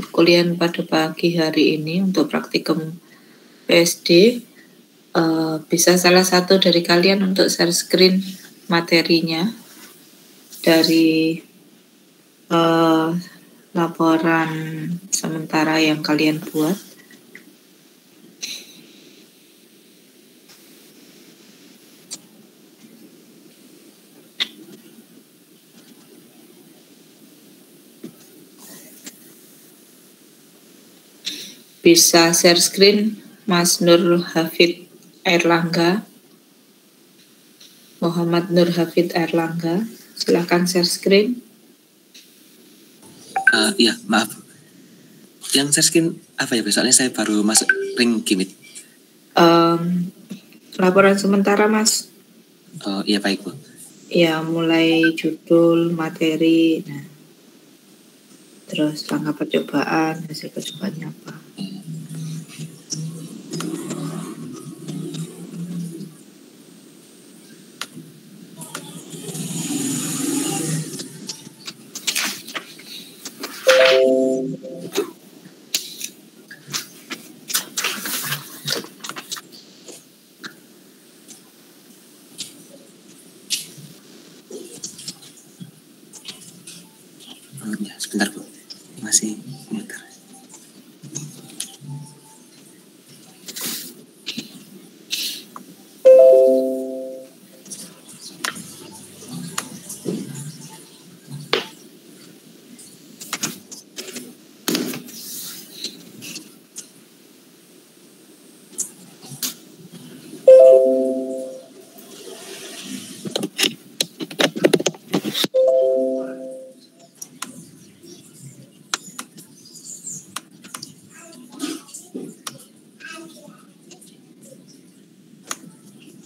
perkuliahan pada pagi hari ini untuk praktikum PSD. Bisa salah satu dari kalian untuk share screen materinya dari laporan sementara yang kalian buat. Bisa share screen Mas Nur Hafid Erlangga, Muhammad Nur Hafid Erlangga, silakan share screen. Iya, maaf. Yang share screen apa ya? Soalnya saya baru masuk ring Gimit. Laporan sementara, Mas. Oh iya, baik Bu. Ya, mulai judul, materi, nah, terus langkah percobaan, hasil percobaannya apa. Ya, sebentar Bu, masih muter.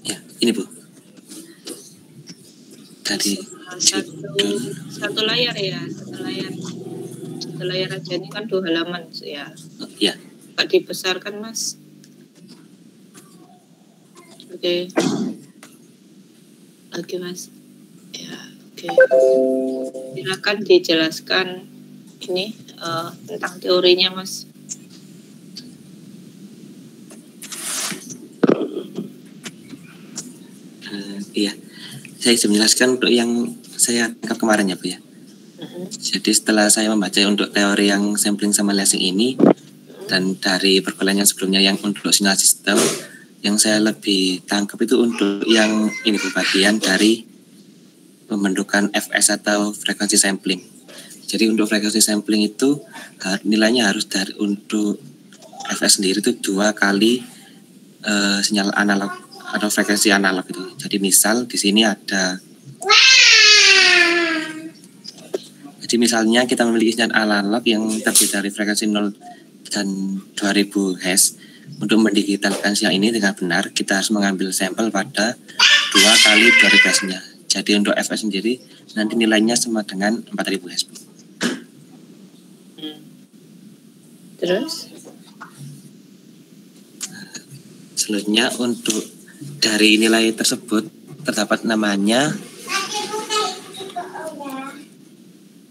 Ya, ini Bu. Tadi satu layar ya, satu layar aja, ini kan 2 halaman ya. Ya. Pak dibesarkan Mas. Oke. Oke Mas. Ya, oke. Silakan dijelaskan ini tentang teorinya Mas. Iya, saya bisa menjelaskan untuk yang saya tangkap kemarin ya Bu ya. Jadi setelah saya membaca untuk teori yang sampling sama lessing ini dan dari perkuliahan yang sebelumnya yang untuk sinyal sistem, yang saya lebih tangkap itu untuk yang ini Bu, bagian dari pembentukan FS atau frekuensi sampling. Jadi untuk frekuensi sampling itu nilainya harus dari untuk FS sendiri itu 2 kali sinyal analog atau frekuensi analog itu. Jadi misal di sini ada, jadi misalnya kita memiliki sinyal analog yang terdiri dari frekuensi 0 dan 2000 Hz. Untuk mendigitalkan sinyal ini dengan benar, kita harus mengambil sampel pada 2 kali 2000 Hz-nya. Jadi untuk FS sendiri nanti nilainya sama dengan 4000 Hz. Terus? Selanjutnya untuk dari nilai tersebut terdapat namanya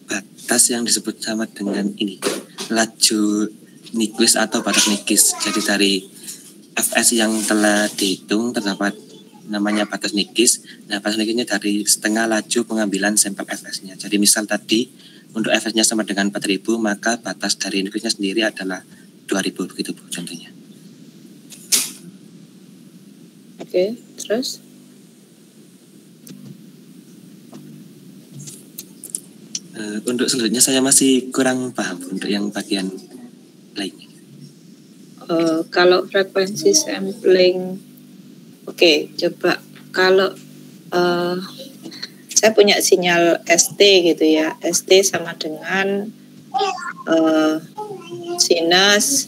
batas yang disebut sama dengan ini, laju Nyquist atau batas Nyquist. Jadi dari FS yang telah dihitung terdapat namanya batas Nyquist. Nah, batas Nyquistnya dari setengah laju pengambilan sampel FS-nya. Jadi misal tadi untuk FS-nya sama dengan 4000, maka batas dari Nyquist-nya sendiri adalah 2000, begitu Bu contohnya. Oke, terus? Untuk selanjutnya saya masih kurang paham untuk yang bagian lainnya. Kalau frekuensi sampling, oke, coba kalau saya punya sinyal ST gitu ya, ST sama dengan sinus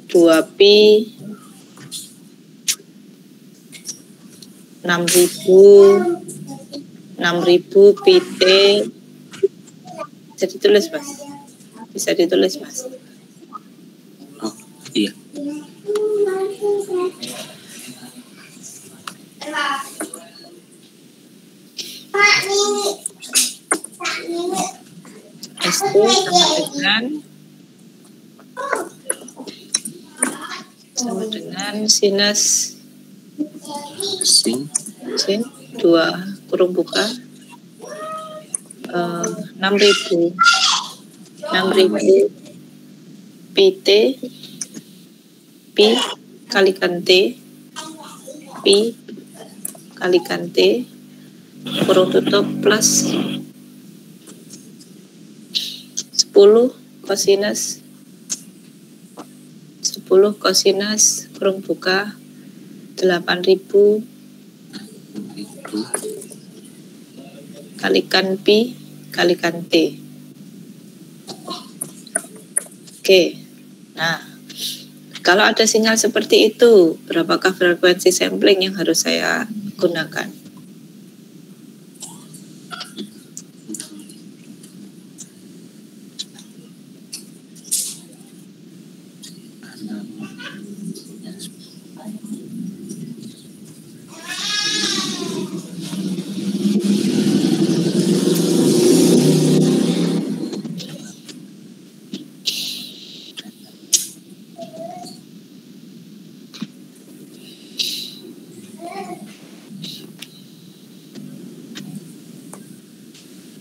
2pi 6000 pt. Bisa ditulis Mas? Bisa ditulis Mas? Oh iya. ST sama dengan sama dengan sinus sin 2 kurung buka 6.000 PT pi kalikan T pi kalikan T kurung tutup plus 10 kosinus kurung buka 8.000 kalikan pi kalikan T. Oke. Nah, kalau ada sinyal seperti itu, berapakah frekuensi sampling yang harus saya gunakan?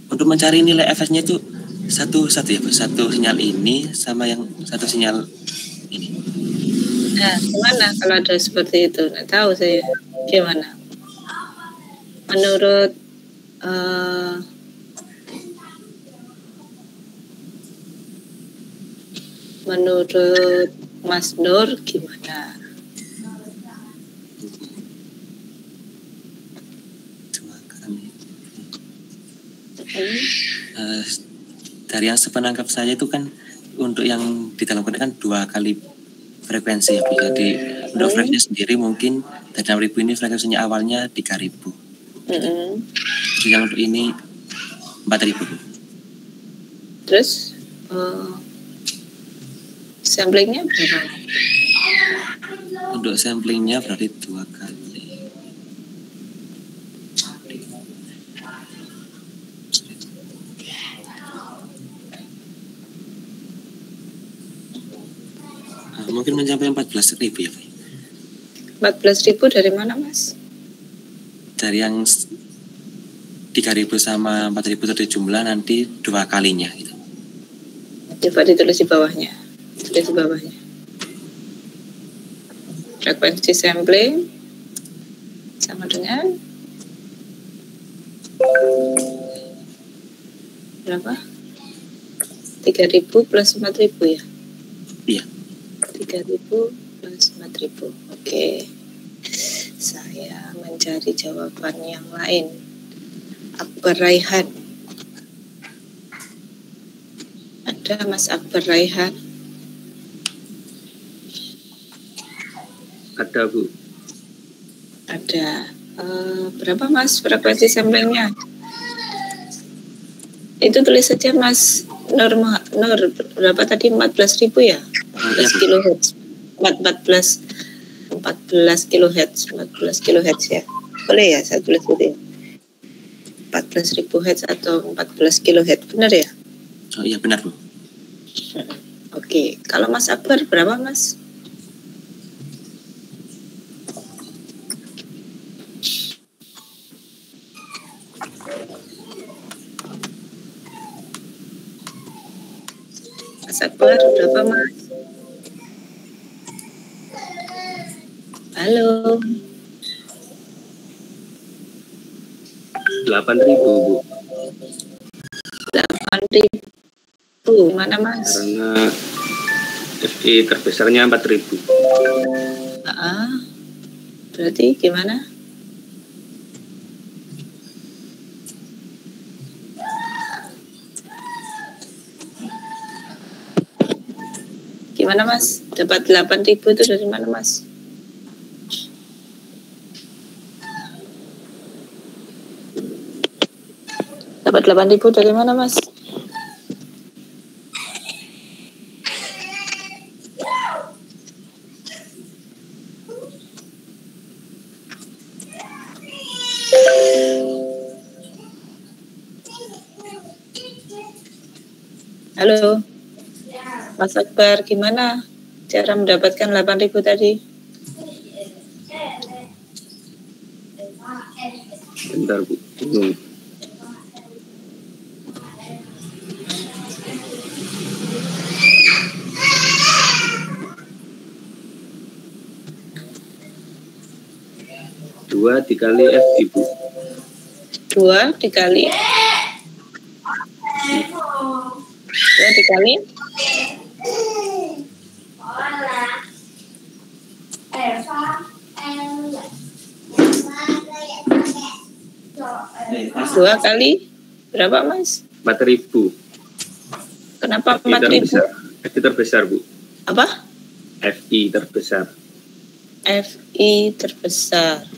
Untuk mencari nilai efeknya itu satu ya Bu, satu sinyal ini sama yang satu sinyal ini. Nah, gimana kalau ada seperti itu? Nggak tahu saya gimana. Menurut Mas Nur gimana? Dari yang sepenangkap saya itu kan untuk yang di dalam konek kan 2 kali frekuensi ya Bu. Jadi untuk frekuensi sendiri mungkin dari 6.000 ini frekuensinya awalnya 3.000. Jadi yang untuk ini 4.000 Bu. Terus samplingnya berapa? Untuk samplingnya berarti 2 kali. Mungkin mencapai 14.000 ya Pak. 14.000 dari mana Mas? Dari yang 3.000 sama 4.000 itu jumlah nanti 2 kalinya gitu. Coba ditulis di bawahnya. Tulis di bawahnya. Frekuensi sampling sama dengan berapa? 3.000 plus 4.000 ya? Iya. 3.000 plus 4.000. Oke. Saya mencari jawaban yang lain. Akbar Raihan. Ada Mas Akbar Raihan? Ada Bu. Ada. Berapa Mas frekuensi samplingnya? Itu tulis saja Mas Nur berapa tadi? 14.000 ya? 14 kHz. 14 kHz. 14 kHz ya. Boleh ya saya tulis gitu ya? 14.000 Hz atau 14 kHz. Benar ya? Oh iya benar Bu. Oke. Kalau Mas Akbar berapa Mas? Mas Akbar berapa Mas? Halo. 8.000 Bu. 8.000. Mana Mas? Karena FI terbesarnya 4.000. Berarti gimana? Gimana Mas? Dapat 8.000 itu dari mana Mas? Dapat 8.000 dari mana Mas? Halo, Mas Akbar, gimana? cara mendapatkan 8.000 tadi? Bentar Bu. Dua dikali F Ibu. 2 dikali 2 dikali dua kali berapa Mas? 4.000. Kenapa FI 4.000? terbesar. FI terbesar Bu. Apa? FI terbesar. FI terbesar.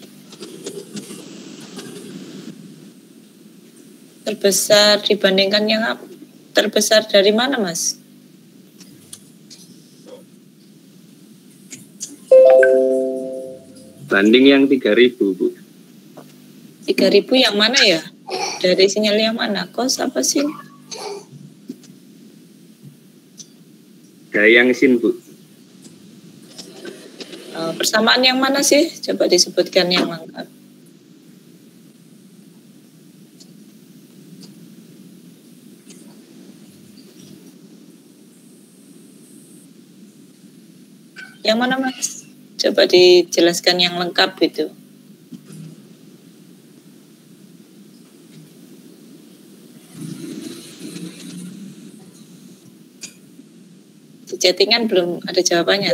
Terbesar dibandingkan yang terbesar dari mana Mas? Banding yang 3.000 Bu. 3.000 yang mana ya? Dari sinyal yang mana? Kos apa sih? Dari yang sin Bu. Persamaan yang mana sih? Coba disebutkan yang lengkap. Yang mana Mas? Coba dijelaskan yang lengkap itu. Di chattingan belum ada jawabannya.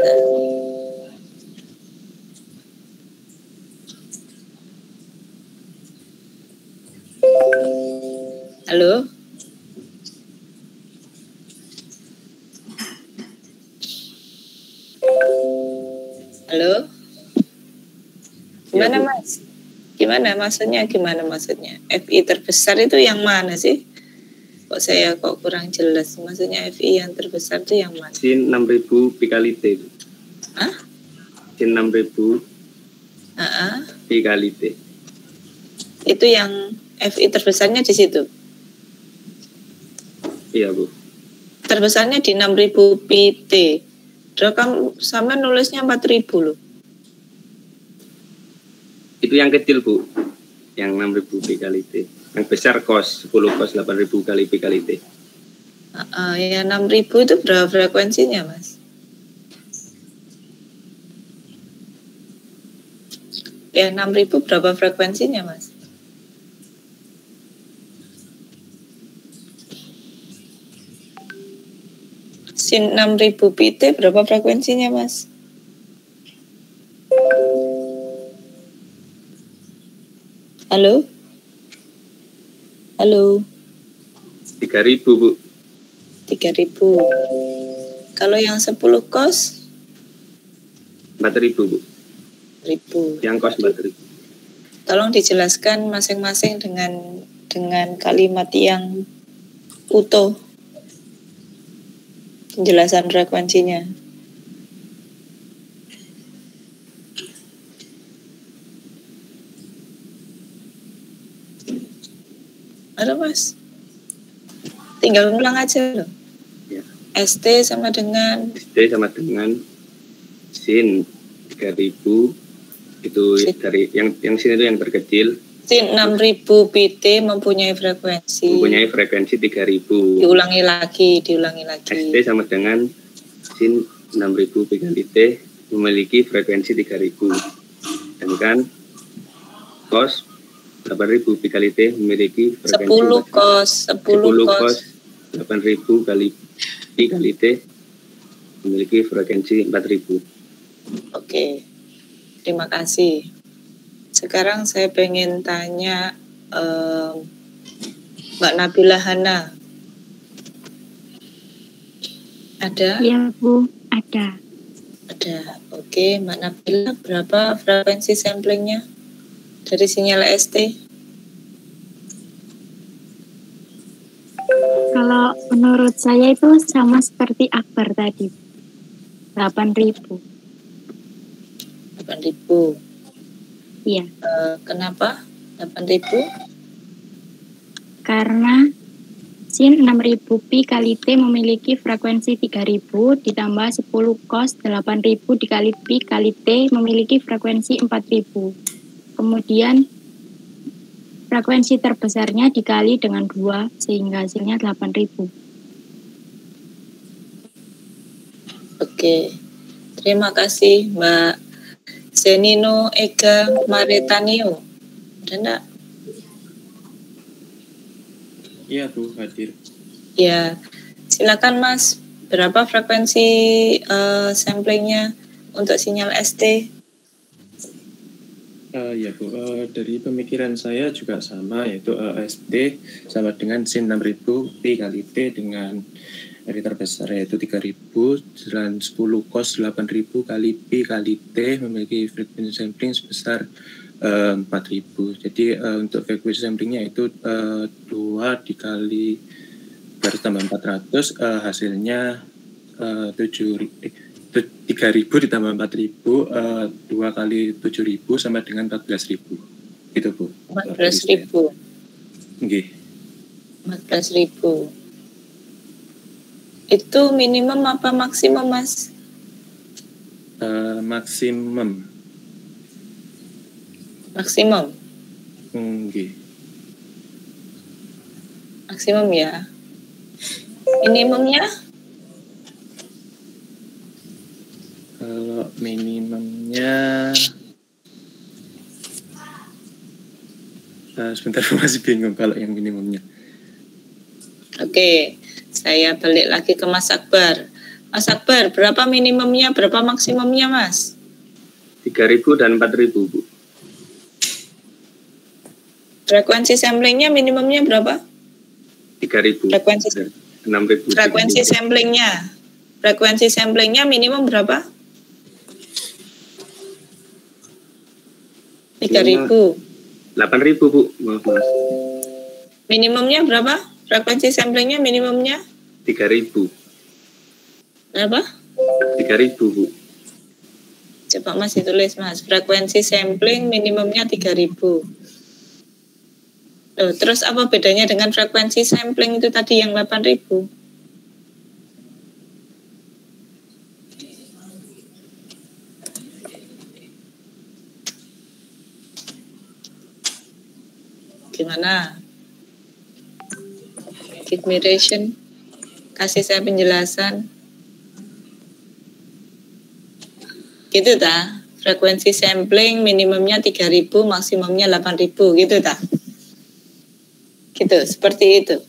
Halo? Halo? Gimana Ya, Mas? Gimana maksudnya? FI terbesar itu yang mana sih? Kok saya kurang jelas. Maksudnya FI yang terbesar itu yang mana? Sin 6.000 pi kali T. Hah? Sin 6.000 pi kali T. Itu yang FI terbesarnya di situ? Iya Bu. Terbesarnya di 6.000 pi T. Kamu sama nulisnya 4.000 loh. Itu yang kecil Bu. Yang 6.000 pi kali T. Yang besar cos 10 cos 8.000 kali pi kali T. Ya 6.000 itu berapa frekuensinya Mas? Ya 6.000 berapa frekuensinya Mas? Sin 6.000 pi T berapa frekuensinya Mas? Halo? Halo? 3.000 Bu. 3.000. Kalau yang 10 kos? 4.000 Bu. 1.000. Yang kos 4.000. Tolong dijelaskan masing-masing dengan kalimat yang utuh. Penjelasan frekuensinya. Ada Mas? Tinggal ulang aja loh. Ya. ST sama dengan sin 3.000 itu dari yang sin itu yang terkecil. Sin 6.000 pt mempunyai frekuensi 3.000. Diulangi lagi. ST sama dengan sin 6.000 pi kali T memiliki frekuensi 3.000. Dan kan cos 8.000 pi kali T memiliki frekuensi 10 cos 8.000 kali pi kali T memiliki frekuensi 4.000. Oke. Terima kasih. Sekarang saya pengen tanya Mbak Nabila Hana. Ada? Ya Bu, ada. Ada. Oke, Mbak Nabila, berapa frekuensi samplingnya dari sinyal ST? Kalau menurut saya itu sama seperti Akbar tadi. 8.000. 8.000. Iya. Kenapa 8.000? Karena sin 6.000 pi kali T memiliki frekuensi 3.000 ditambah 10 cos 8.000 dikali pi kali T memiliki frekuensi 4.000. Kemudian frekuensi terbesarnya dikali dengan 2 sehingga hasilnya 8.000. Oke, terima kasih Mbak Zenino Ega Maretanio. Ada enggak? Iya Bu, hadir. Ya, silakan Mas. Berapa frekuensi samplingnya untuk sinyal ST? Ya Bu, dari pemikiran saya juga sama, yaitu ST sama dengan sin 6.000 pi kali T dengan R terbesar yaitu 3.000 dan 10 cos 8.000 kali pi kali T memiliki frekuensi sampling sebesar 4.000. Jadi untuk frekuensi samplingnya itu 2 dikali 200 tambah 400 hasilnya 3.000 ditambah 4.000 2 kali 7.000 sama dengan 14.000 gitu Bu. 14.000. Nggih. 14.000. Itu minimum apa maksimum Mas? Maksimum. Maksimum. Nggih. Maksimum ya. Minimumnya? Kalau minimumnya sebentar masih bingung kalau yang minimumnya. Oke, saya balik lagi ke Mas Akbar. Mas Akbar, berapa minimumnya, berapa maksimumnya Mas? 3.000 dan 4.000 Bu. Frekuensi samplingnya minimumnya berapa? 3.000. Frekuensi 6.000. Frekuensi samplingnya. Frekuensi samplingnya minimum berapa? 3.000. 8.000 Bu. Maaf Mas. Minimumnya berapa? Frekuensi samplingnya minimumnya 3.000. berapa? 3.000 Bu. Coba Mas ditulis Mas. Frekuensi sampling minimumnya 3.000. Loh, terus apa bedanya dengan frekuensi sampling itu tadi yang 8.000? Gimana? Give me ration. Kasih saya penjelasan. Gitu ta? Frekuensi sampling minimumnya 3.000, maksimumnya 8.000 gitu ta? Gitu, seperti itu.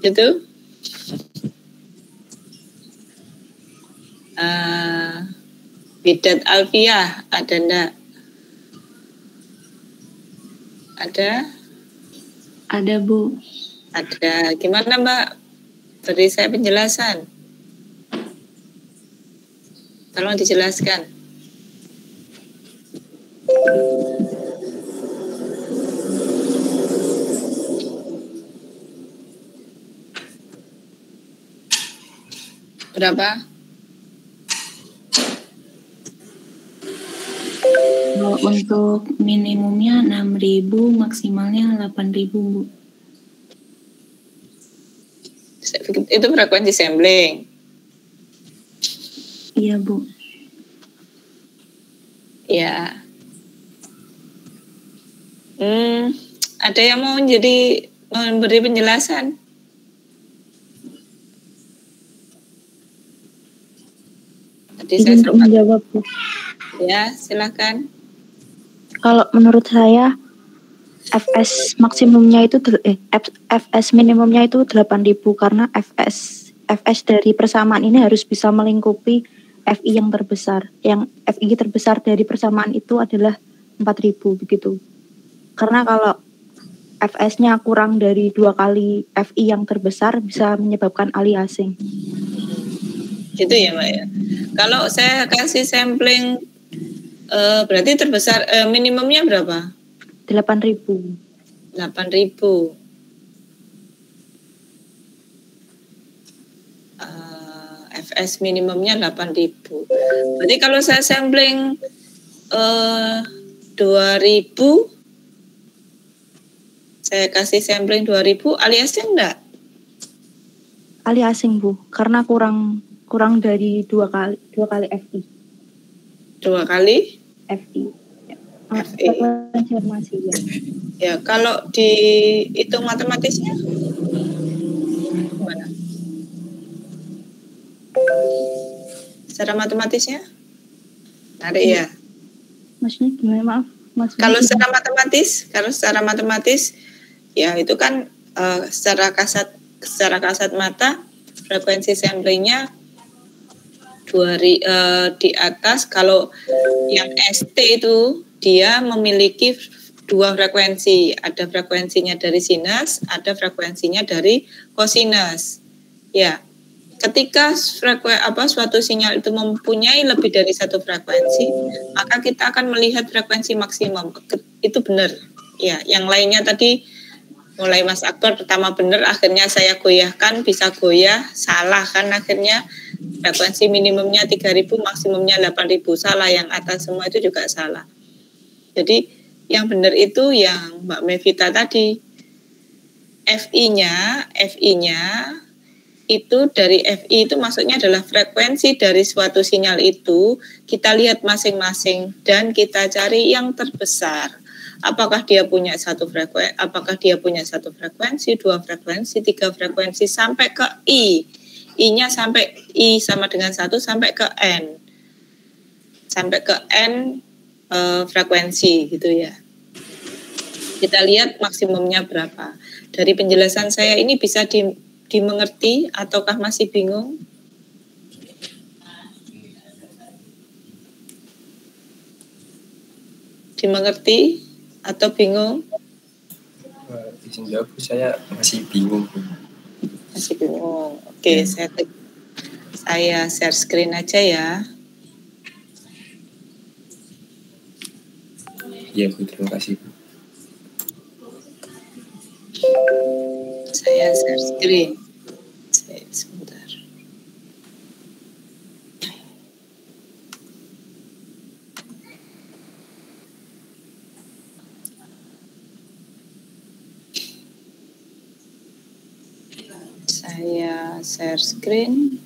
Gitu. Bidat Alfiah, ada enggak? Ada? Ada Bu. Ada. Gimana Mbak? Beri saya penjelasan. Tolong dijelaskan. Berapa? Kalau untuk minimumnya 6.000, maksimalnya 8.000 Bu. Itu frekuensi sampling. Iya Bu. Ya. Ada yang mau memberi penjelasan? Tadi saya Izin untuk menjawab Bu. Ya, silakan. Kalau menurut saya FS maksimumnya itu FS minimumnya itu 8.000 karena FS dari persamaan ini harus bisa melingkupi FI yang terbesar. Yang FI terbesar dari persamaan itu adalah 4.000 begitu. Karena kalau FS-nya kurang dari 2 kali FI yang terbesar bisa menyebabkan aliasing. Gitu ya Mbak ya. Kalau saya kasih sampling berarti terbesar minimumnya berapa? 8.000. 8.000. FS minimumnya 8.000. Berarti kalau saya sampling 2000 saya kasih sampling 2000 aliasnya enggak? Aliasing Bu, karena kurang dari dua kali FI. 2 kali FI. FI. Konfirmasi ya. Ya, kalau dihitung matematisnya gimana? Secara matematisnya? Ada ya? Maksudnya gimana, maaf? Kalau secara matematis ya itu kan secara kasat mata frekuensi samplingnya di atas. Kalau yang ST itu dia memiliki 2 frekuensi, ada frekuensinya dari sinus, ada frekuensinya dari kosinus. Ya, ketika suatu sinyal itu mempunyai lebih dari 1 frekuensi, maka kita akan melihat frekuensi maksimum. Itu benar. Ya, yang lainnya tadi mulai Mas Akbar pertama benar, akhirnya saya goyahkan, bisa goyah, salah kan akhirnya. Frekuensi minimumnya 3000, maksimumnya 8000, salah. Yang atas semua itu juga salah. Jadi yang benar itu yang Mbak Mevita tadi. FI-nya itu dari FI itu maksudnya adalah frekuensi dari suatu sinyal itu kita lihat masing-masing dan kita cari yang terbesar. Apakah dia punya satu frekuensi, 2 frekuensi, 3 frekuensi sampai ke I. I-nya sampai I sama dengan 1 sampai ke N. Sampai ke N frekuensi gitu ya. Kita lihat maksimumnya berapa. Dari penjelasan saya ini bisa dimengerti ataukah masih bingung? Dimengerti atau bingung? Izin jawab, saya masih bingung. Masih bingung. Oke, saya share screen aja ya. Iya Bu, terima kasih Bu. Saya share screen. Sebentar. Saya share screen.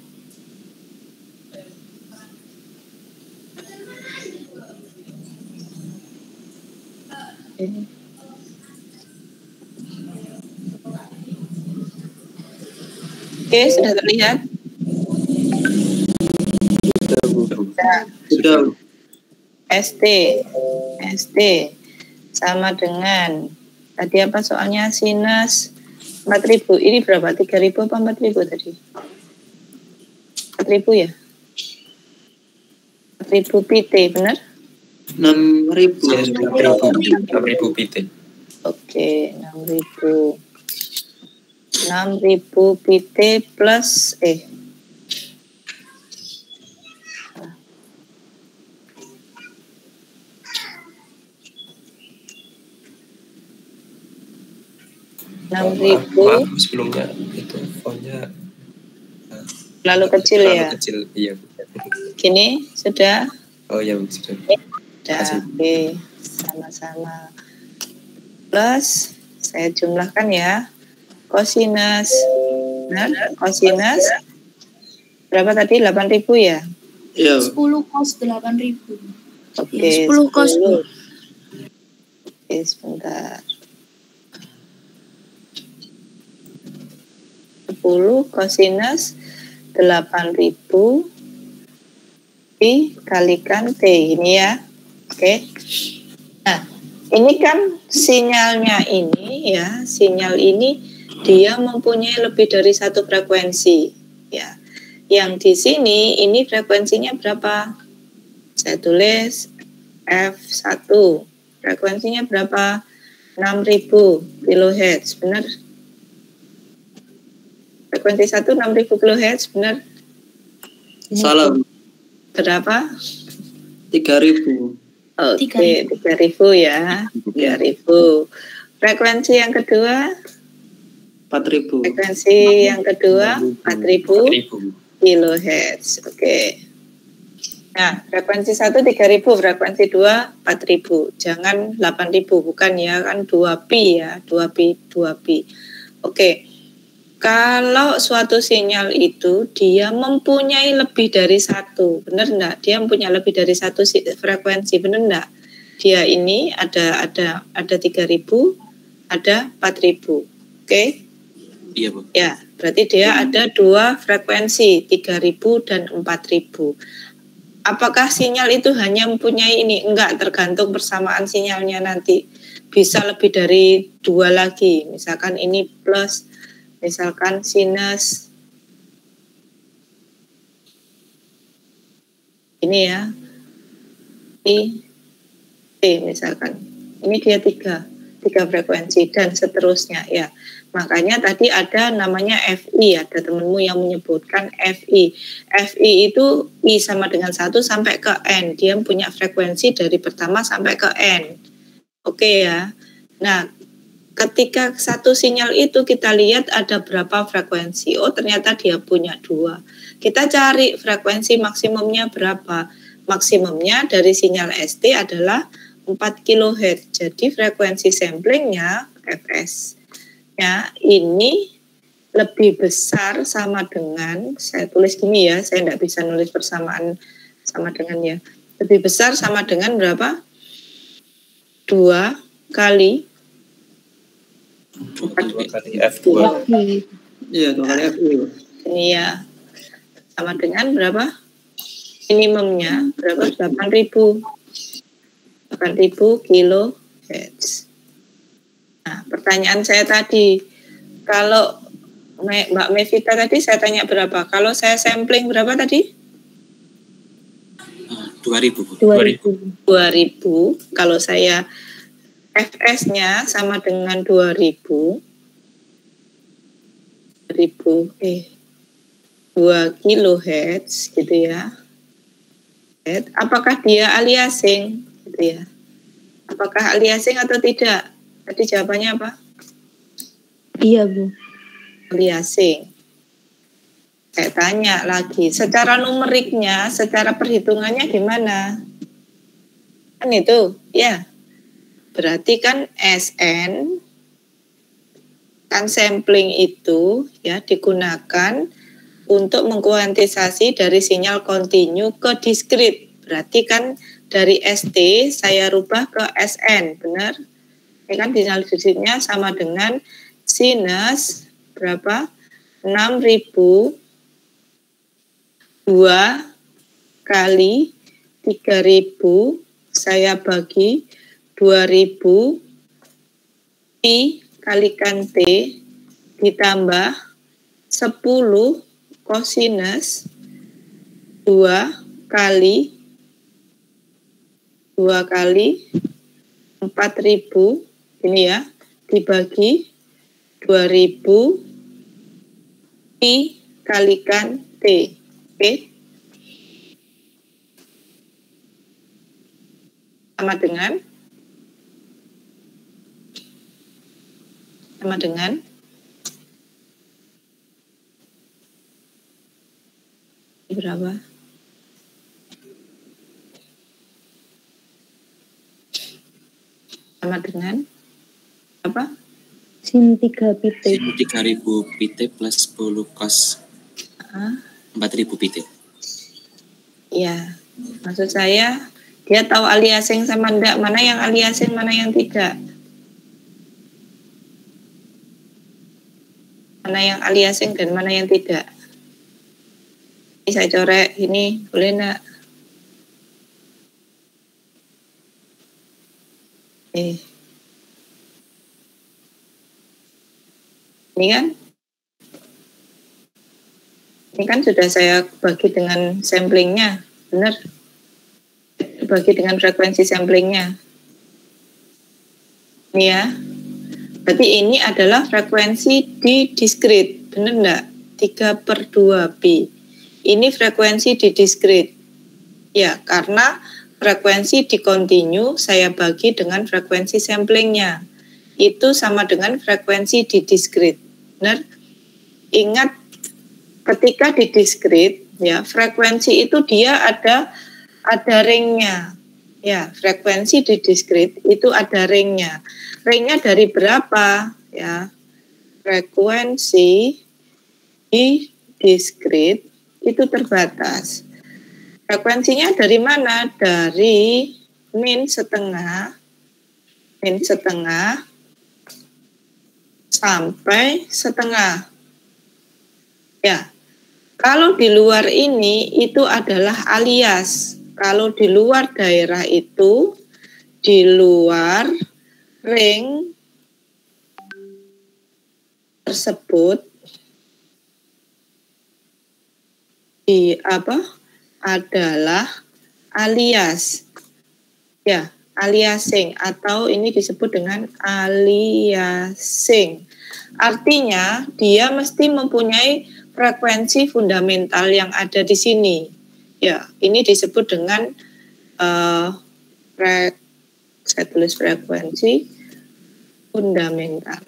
Ini. Oke, sudah terlihat? Sudah. ST sama dengan tadi apa soalnya sinus 4000. Ini berapa? 3000 apa 4000 tadi? 4000 ya? 4000 PT, benar? 6.000 PT. Oke, 6.000 PT plus Maaf, sebelumnya itu fontnya lalu kecil ya. Kecil, iya. Gini sudah. Oh ya sudah. Sudah. Oke, sama-sama. Plus saya jumlahkan ya. Kosinus, benar? Kosinus berapa tadi? 8.000 ya? Iya. 10 cos 8.000. Oke. 10 cos. Oke, sebentar. 10 kosinus 8.000 dikalikan T ini ya. Oke. Nah, ini kan sinyalnya ini ya, sinyal ini dia mempunyai lebih dari 1 frekuensi ya. Yang di sini ini frekuensinya berapa? Saya tulis F1. Frekuensinya berapa? 6.000 kHz, benar? Frekuensi 1 6.000 kHz, benar? Salah. Berapa? 3.000. Oke, 3.000 ya. 3.000. Frekuensi yang kedua? 4.000. Frekuensi yang kedua 4.000 kHz. Oke. Nah, frekuensi 1 3.000, frekuensi 2 4.000. Jangan 8.000, bukan ya, kan 2pi ya, 2pi. Oke. Kalau suatu sinyal itu dia mempunyai lebih dari satu, benar enggak? Dia mempunyai lebih dari satu frekuensi, benar enggak? Dia ini ada 3.000, ada 4.000. Oke? Iya, Bu. Ya, berarti dia ada 2 frekuensi, 3.000 dan 4.000. Apakah sinyal itu hanya mempunyai ini? Enggak, tergantung persamaan sinyalnya nanti. Bisa lebih dari 2 lagi. Misalkan ini plus, misalkan sinus. Ini ya. T misalkan. Ini dia 3 frekuensi dan seterusnya ya. Makanya tadi ada namanya FI, ada temanmu yang menyebutkan FI. FI itu I sama dengan 1 sampai ke N. Dia punya frekuensi dari pertama sampai ke N. Oke ya. Nah, ketika satu sinyal itu kita lihat ada berapa frekuensi. Oh, ternyata dia punya 2. Kita cari frekuensi maksimumnya berapa. Maksimumnya dari sinyal ST adalah 4 kHz. Jadi frekuensi samplingnya Fs nya ini lebih besar sama dengan, saya tulis gini ya, saya tidak bisa nulis persamaan sama dengan ya, lebih besar sama dengan berapa? 2 kali 2 kali F2. Iya, 2 kali FI. Ini ya, sama dengan berapa? Minimumnya berapa? 8.000 kHz. Nah, pertanyaan saya tadi, kalau Mbak Mevita tadi saya tanya berapa? Kalau saya sampling berapa tadi? 2.000. 2.000. Kalau saya Fs-nya sama dengan 2 kHz gitu ya. Apakah dia aliasing gitu ya? Apakah aliasing atau tidak? Tadi jawabannya apa? Iya, Bu. Aliasing. Saya tanya lagi, secara numeriknya, secara perhitungannya gimana? Kan itu, ya. Berarti kan SN, kan sampling itu ya digunakan untuk mengkuantisasi dari sinyal kontinu ke diskrit. Berarti kan dari ST saya rubah ke SN, benar? Ini kan sinyal diskripsinya sama dengan sinus berapa? 6.000 2 kali 3.000 saya bagi 2.000 pi kalikan T ditambah 10 kosinus 2 kali 4.000 ini ya, dibagi 2.000 pi kalikan T. Oke. Sama dengan berapa? Sama dengan apa? Sin 3 PT. Sin 3.000 PT plus 10 cos 4.000 PT. Ya, maksud saya dia tahu aliasing sama enggak, mana yang aliasing, mana yang tidak. Mana yang aliasing dan mana yang tidak. Ini saya coret ini, boleh enggak? Ini kan sudah saya bagi dengan samplingnya, benar? Bagi dengan frekuensi samplingnya. Ini ya. Berarti ini adalah frekuensi di diskrit, benar enggak? 3/2pi. Ini frekuensi di diskrit. Ya, karena frekuensi di kontinu saya bagi dengan frekuensi samplingnya. Itu sama dengan frekuensi di diskrit. Benar? Ingat ketika di diskrit ya, frekuensi itu dia ada ada ringnya. Ya, frekuensi di diskrit itu ada ringnya. Ringnya dari berapa? Ya, frekuensi di diskrit itu terbatas. Frekuensinya dari mana? Dari min setengah sampai setengah. Ya, kalau di luar ini itu adalah alias. Kalau di luar daerah itu, di luar ring tersebut adalah alias. Ya, aliasing atau ini disebut dengan aliasing. Artinya dia mesti mempunyai frekuensi fundamental yang ada di sini. Ya, ini disebut dengan saya tulis frekuensi fundamental.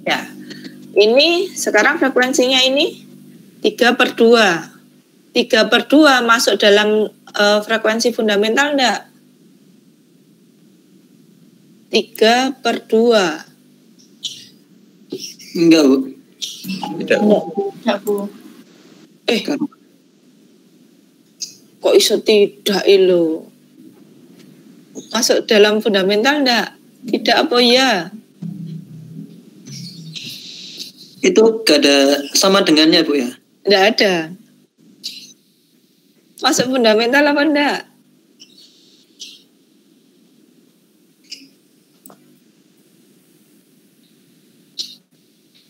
Ya, ini sekarang frekuensinya ini 3/2. 3/2 masuk dalam frekuensi fundamental enggak? 3/2. Enggak, Bu. Tidak. Tidak, Bu. Kok iso tidak lo? Masuk dalam fundamental enggak? Tidak apa ya? Itu gak ada sama dengannya, Bu ya? Enggak ada. Masuk fundamental apa enggak?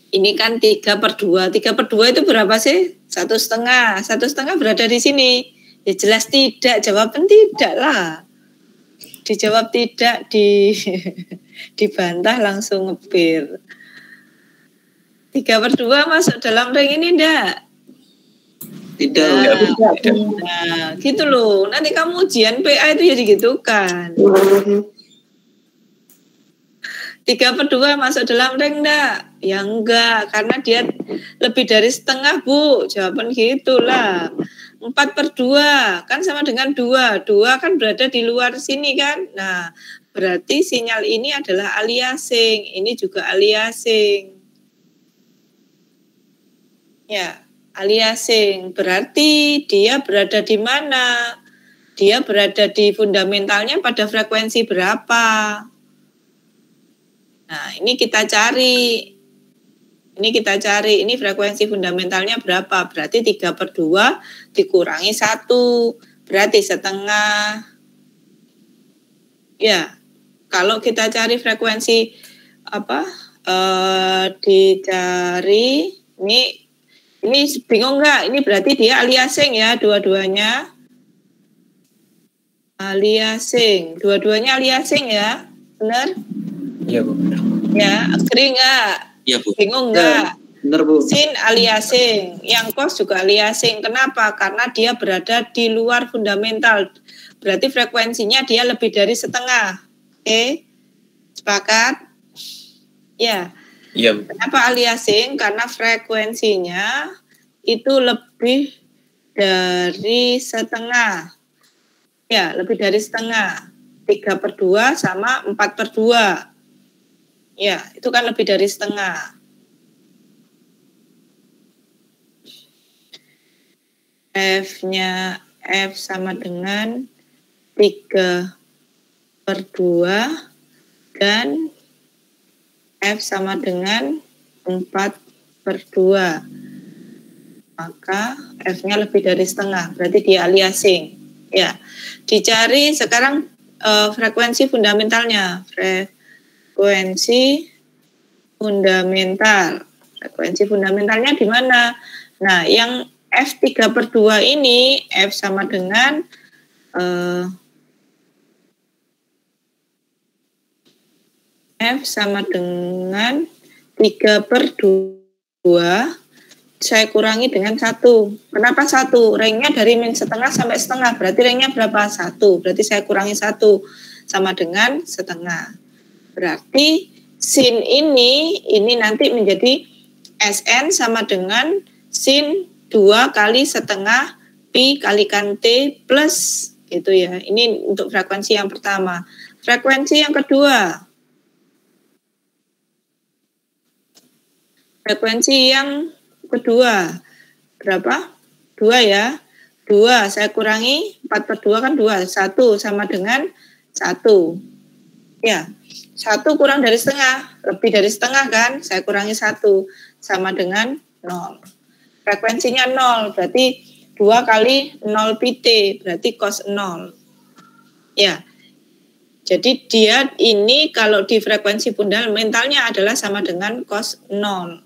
Ini kan 3/2. 3/2 itu berapa sih? 1,5. 1,5 berada di sini. Ya jelas tidak. Jawaban tidak lah. Dijawab tidak, dibantah langsung ngebir. 3/2 masuk dalam ring ini enggak? Tidak. Nah, gitu loh. Nanti kamu ujian PA itu jadi gitu kan. 3/2 masuk dalam ring enggak? Ya enggak, karena dia lebih dari setengah, Bu. Jawaban gitulah. 4/2 kan sama dengan 2. 2 kan berada di luar sini kan. Nah, berarti sinyal ini adalah aliasing. Ini juga aliasing. Ya, aliasing. Berarti dia berada di mana? Dia berada di fundamentalnya pada frekuensi berapa? Nah, ini kita cari. Ini frekuensi fundamentalnya berapa? Berarti 3/2 dikurangi 1. Berarti setengah. Ya, kalau kita cari frekuensi dicari. Ini bingung nggak? Ini berarti dia aliasing ya, dua-duanya. Aliasing. Dua-duanya aliasing ya. Benar? Iya, Bu. Ya, agree nggak? Iya, Bu. Bingung nggak? Benar, Bu. Sin aliasing, yang cos juga aliasing. Kenapa? Karena dia berada di luar fundamental. Berarti frekuensinya dia lebih dari setengah. Oke? Sepakat? Ya. Iya, Bu. Kenapa aliasing? Karena frekuensinya itu lebih dari setengah. Ya, lebih dari setengah. 3/2 sama 4/2. Ya, itu kan lebih dari setengah. F-nya F sama dengan 3/2 dan F sama dengan 4/2. Maka F-nya lebih dari setengah, berarti dia aliasing. Ya, dicari sekarang frekuensi fundamentalnya. Frekuensi fundamental. Frekuensi fundamentalnya di mana? Nah, yang F 3/2 ini, F sama dengan F sama dengan 3/2 saya kurangi dengan 1. Kenapa 1? Ringnya dari min setengah sampai setengah. Berarti ringnya berapa? 1. Berarti saya kurangi 1 sama dengan setengah. Berarti sin ini nanti menjadi SN sama dengan sin 2 kali setengah pi kalikan T plus gitu ya. Ini untuk frekuensi yang pertama. Frekuensi yang kedua. Frekuensi yang kedua. Berapa? 2 ya. 2 saya kurangi 4 per 2 kan 2. 1 sama dengan 1. Ya. 1 kurang dari setengah. Lebih dari setengah kan. Saya kurangi 1 sama dengan 0. Frekuensinya 0. Berarti 2 kali 0 pi T. Berarti cos 0. Ya. Jadi dia ini kalau di frekuensi fundamentalnya adalah sama dengan cos 0.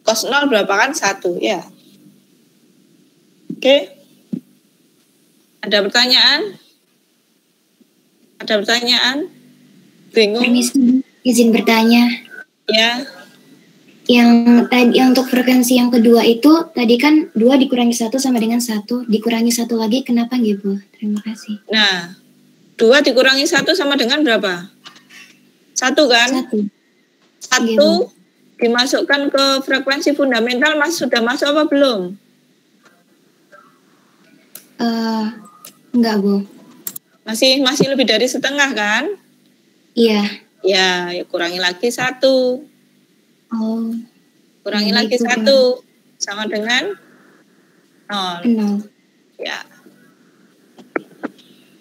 Cos 0 berapa kan? 1. Ya. Oke. Ada pertanyaan? Ada pertanyaan? Bingung? Permisi, izin bertanya. Ya. Yang tadi untuk frekuensi yang kedua itu tadi kan 2 dikurangi 1 sama dengan 1, dikurangi 1 lagi kenapa nggih, Bu? Terima kasih. Nah, 2 dikurangi 1 sama dengan berapa? 1 kan? 1 dimasukkan ke frekuensi fundamental sudah masuk apa belum? Enggak, Bu. Masih lebih dari setengah kan? Iya. Ya, kurangi lagi 1. Oh. Kurangi Ya, lagi 1 sama dengan 0. Ya.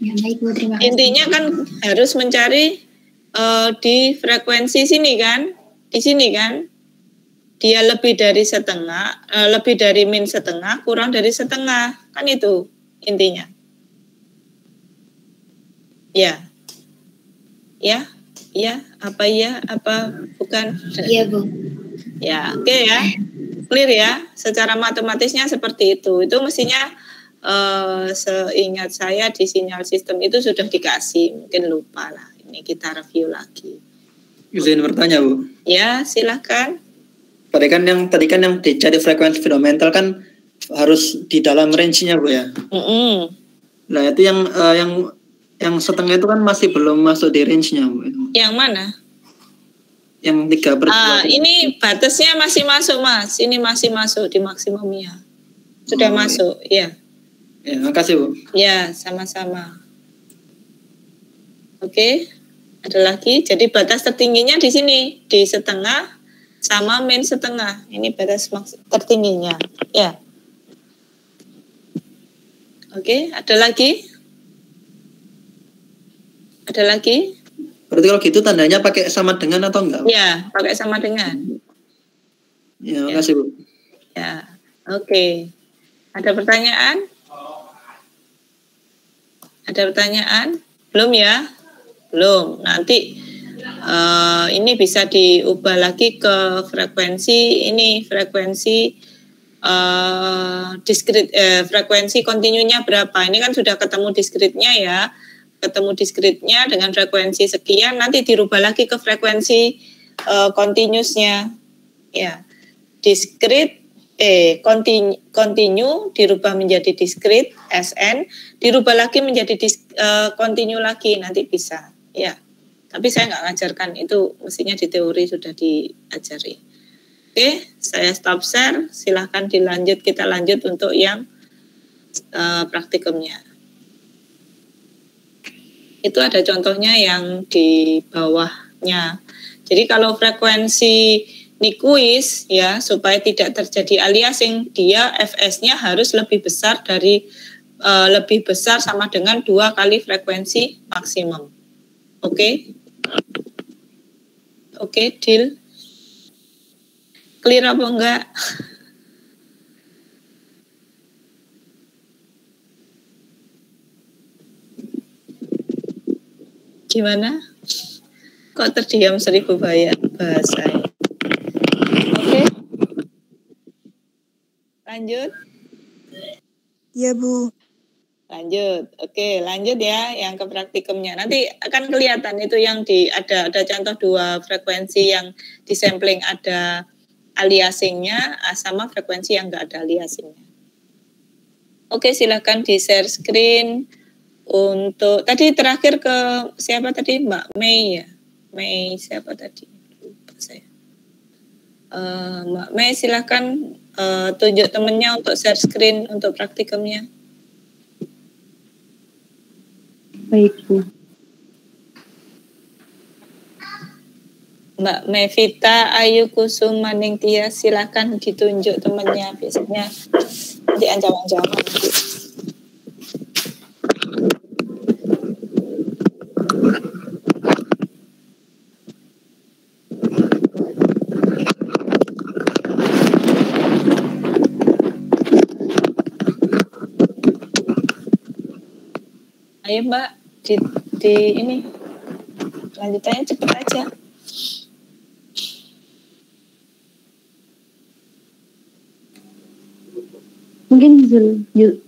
Ya, baik, Bu. Terima kasih. Intinya kan harus mencari di frekuensi sini kan? Di sini kan? Dia lebih dari setengah, lebih dari min setengah, kurang dari setengah. Kan itu intinya. Ya. Ya. Ya, apa bukan? Iya, Bu. Ya, oke ya. Clear ya. Secara matematisnya seperti itu. Itu mestinya seingat saya di sinyal sistem itu sudah dikasih. Mungkin lupa lah. Ini kita review lagi. Izin bertanya, Bu. Ya, silakan. Tadi kan yang dicari frekuensi fundamental kan harus di dalam range-nya, Bu ya. Nah, itu yang setengah itu kan masih belum masuk di range-nya, Bu. Yang mana? Yang 3 per 2. Ini batasnya masih masuk, Mas. Ini masih masuk di maksimumnya. Sudah masuk, ya. Ya, makasih, Bu. Ya, sama-sama. Oke. Ada lagi. Jadi batas tertingginya di sini, di setengah sama min setengah. Ini batas tertingginya. Ya. Oke, ada lagi? Ada lagi? Berarti kalau gitu tandanya pakai sama dengan atau enggak? Ya, pakai sama dengan. Ya, makasih, Bu. Ya, oke. Ada pertanyaan? Ada pertanyaan? Belum ya? Belum. Nanti ini bisa diubah lagi ke frekuensi ini, frekuensi frekuensi kontinunya berapa. Ini kan sudah ketemu diskritnya ya. Ketemu diskritnya dengan frekuensi sekian, nanti dirubah lagi ke frekuensi continuousnya. Ya. Diskrit continue dirubah menjadi diskrit SN, dirubah lagi menjadi continue lagi, nanti bisa. Ya. Tapi saya nggak ngajarkan itu, mestinya di teori sudah diajari. Oke, saya stop share. Silahkan kita lanjut untuk yang praktikumnya. Itu ada contohnya yang di bawahnya. Jadi kalau frekuensi Nyquist ya, supaya tidak terjadi aliasing, dia Fs-nya harus lebih besar sama dengan 2 kali frekuensi maksimum. Oke? Oke, deal. Clear apa enggak? Gimana? Kok terdiam 1000 bahasa? Oke. Lanjut. Iya, Bu. Lanjut. Oke, lanjut ya yang ke praktikumnya. Nanti akan kelihatan itu yang ada contoh 2 frekuensi yang di sampling ada aliasingnya sama frekuensi yang enggak ada aliasingnya. Oke, silakan di-share screen. Untuk tadi terakhir ke siapa tadi, Mbak Mei ya? Mei siapa tadi? Lupa saya. Mbak Mei silakan tunjuk temennya untuk share screen untuk praktikumnya. Baik, Bu. Mbak Mevita Ayu Kusuma Ningtyas, silakan ditunjuk temennya, biasanya di ancaman-ancaman nanti. Ayo Mbak, di ini lanjutannya cepat aja. Mungkin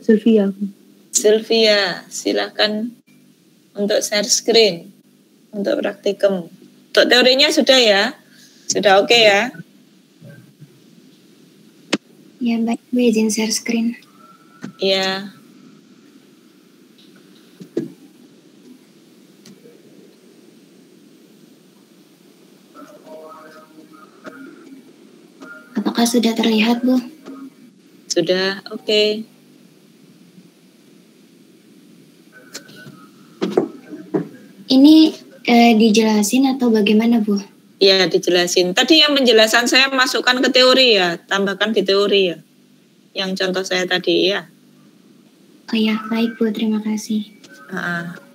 Sylvia. Sylvia, silakan untuk share screen untuk praktikum. Untuk teorinya sudah ya? Sudah oke ya? Ya, Mbak, gue izin share screen. Iya. Apakah sudah terlihat, Bu? Sudah, oke. Ini dijelasin atau bagaimana, Bu? Iya, dijelasin. Tadi yang penjelasan saya masukkan ke teori ya, tambahkan di teori ya. Yang contoh saya tadi ya. Oh ya, baik Bu, terima kasih.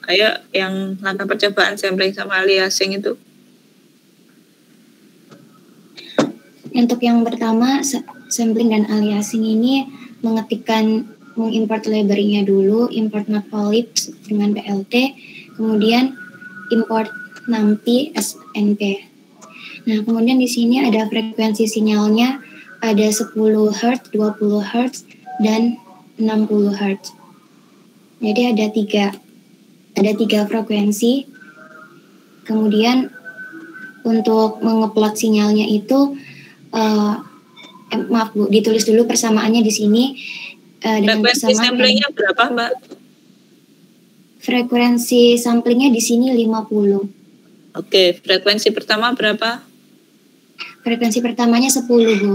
Kayak yang langkah percobaan sampling sama aliasing itu. Untuk yang pertama, sampling dan aliasing ini mengimport library-nya dulu, import matplotlib dengan PLT, kemudian import NumPy SNP. Nah, kemudian di sini ada frekuensi sinyalnya, ada 10 Hz, 20 Hz, dan 60 Hz. Jadi ada tiga frekuensi. Kemudian untuk mengeplot sinyalnya itu, maaf Bu, ditulis dulu persamaannya di sini. Dengan frekuensi samplingnya berapa Mbak? Frekuensi samplingnya di sini 50. Oke, frekuensi pertama berapa? Frekuensi pertamanya 10 Bu.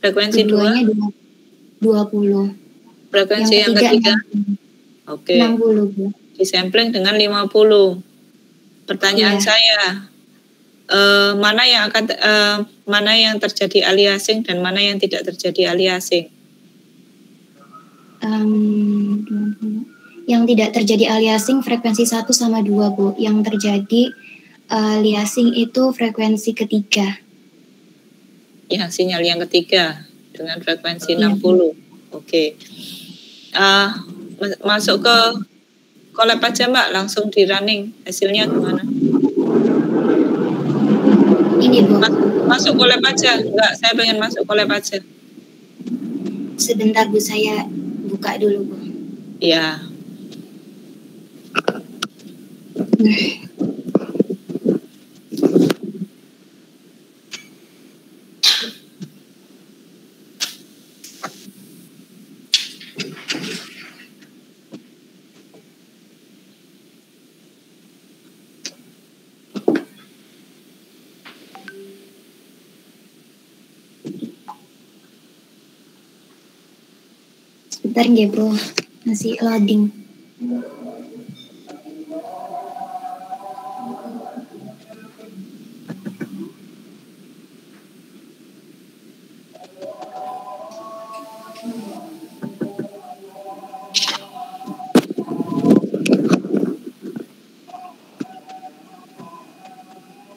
Frekuensi keduanya 20. Frekuensi yang ketiga? Oke. 60 Bu. Disampling dengan 50. Pertanyaan saya, mana yang terjadi aliasing dan mana yang tidak terjadi aliasing? Yang tidak terjadi aliasing frekuensi 1 sama 2 Bu. Yang terjadi aliasing itu frekuensi ketiga. Ya, sinyal yang ketiga dengan frekuensi 60. Oke. Masuk ke collab aja Mbak, langsung di running. Hasilnya gimana? Ini Bu. Masuk collab aja. Enggak, saya pengen masuk collab aja. Sebentar Bu, saya buka dulu Bu. Iya. Sebentar nggih Bu, masih loading.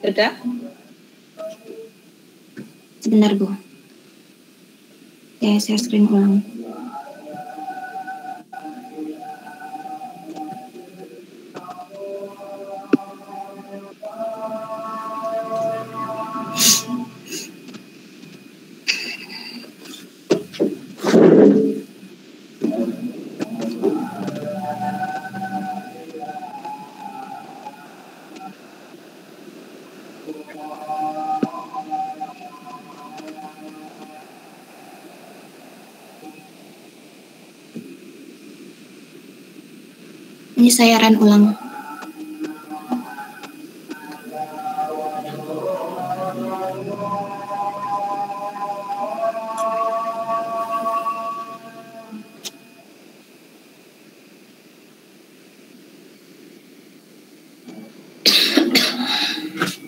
Sudah? Sebentar Bu. Saya share screen ulang. Ini saya run ulang.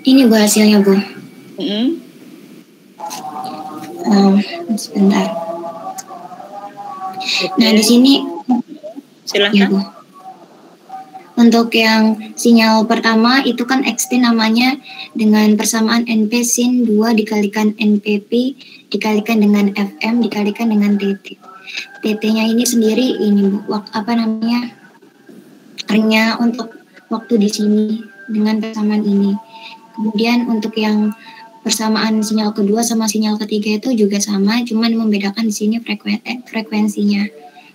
Ini Bu hasilnya Bu. Sebentar. Nah di sini silakan. Ya, Bu. Untuk yang sinyal pertama itu kan XT namanya dengan persamaan NP sin 2 dikalikan NPP dikalikan dengan FM dikalikan dengan TT. TT-nya ini sendiri ini ringnya untuk waktu di sini dengan persamaan ini. Kemudian untuk yang persamaan sinyal kedua sama sinyal ketiga itu juga sama, cuman membedakan di sini frekuensinya.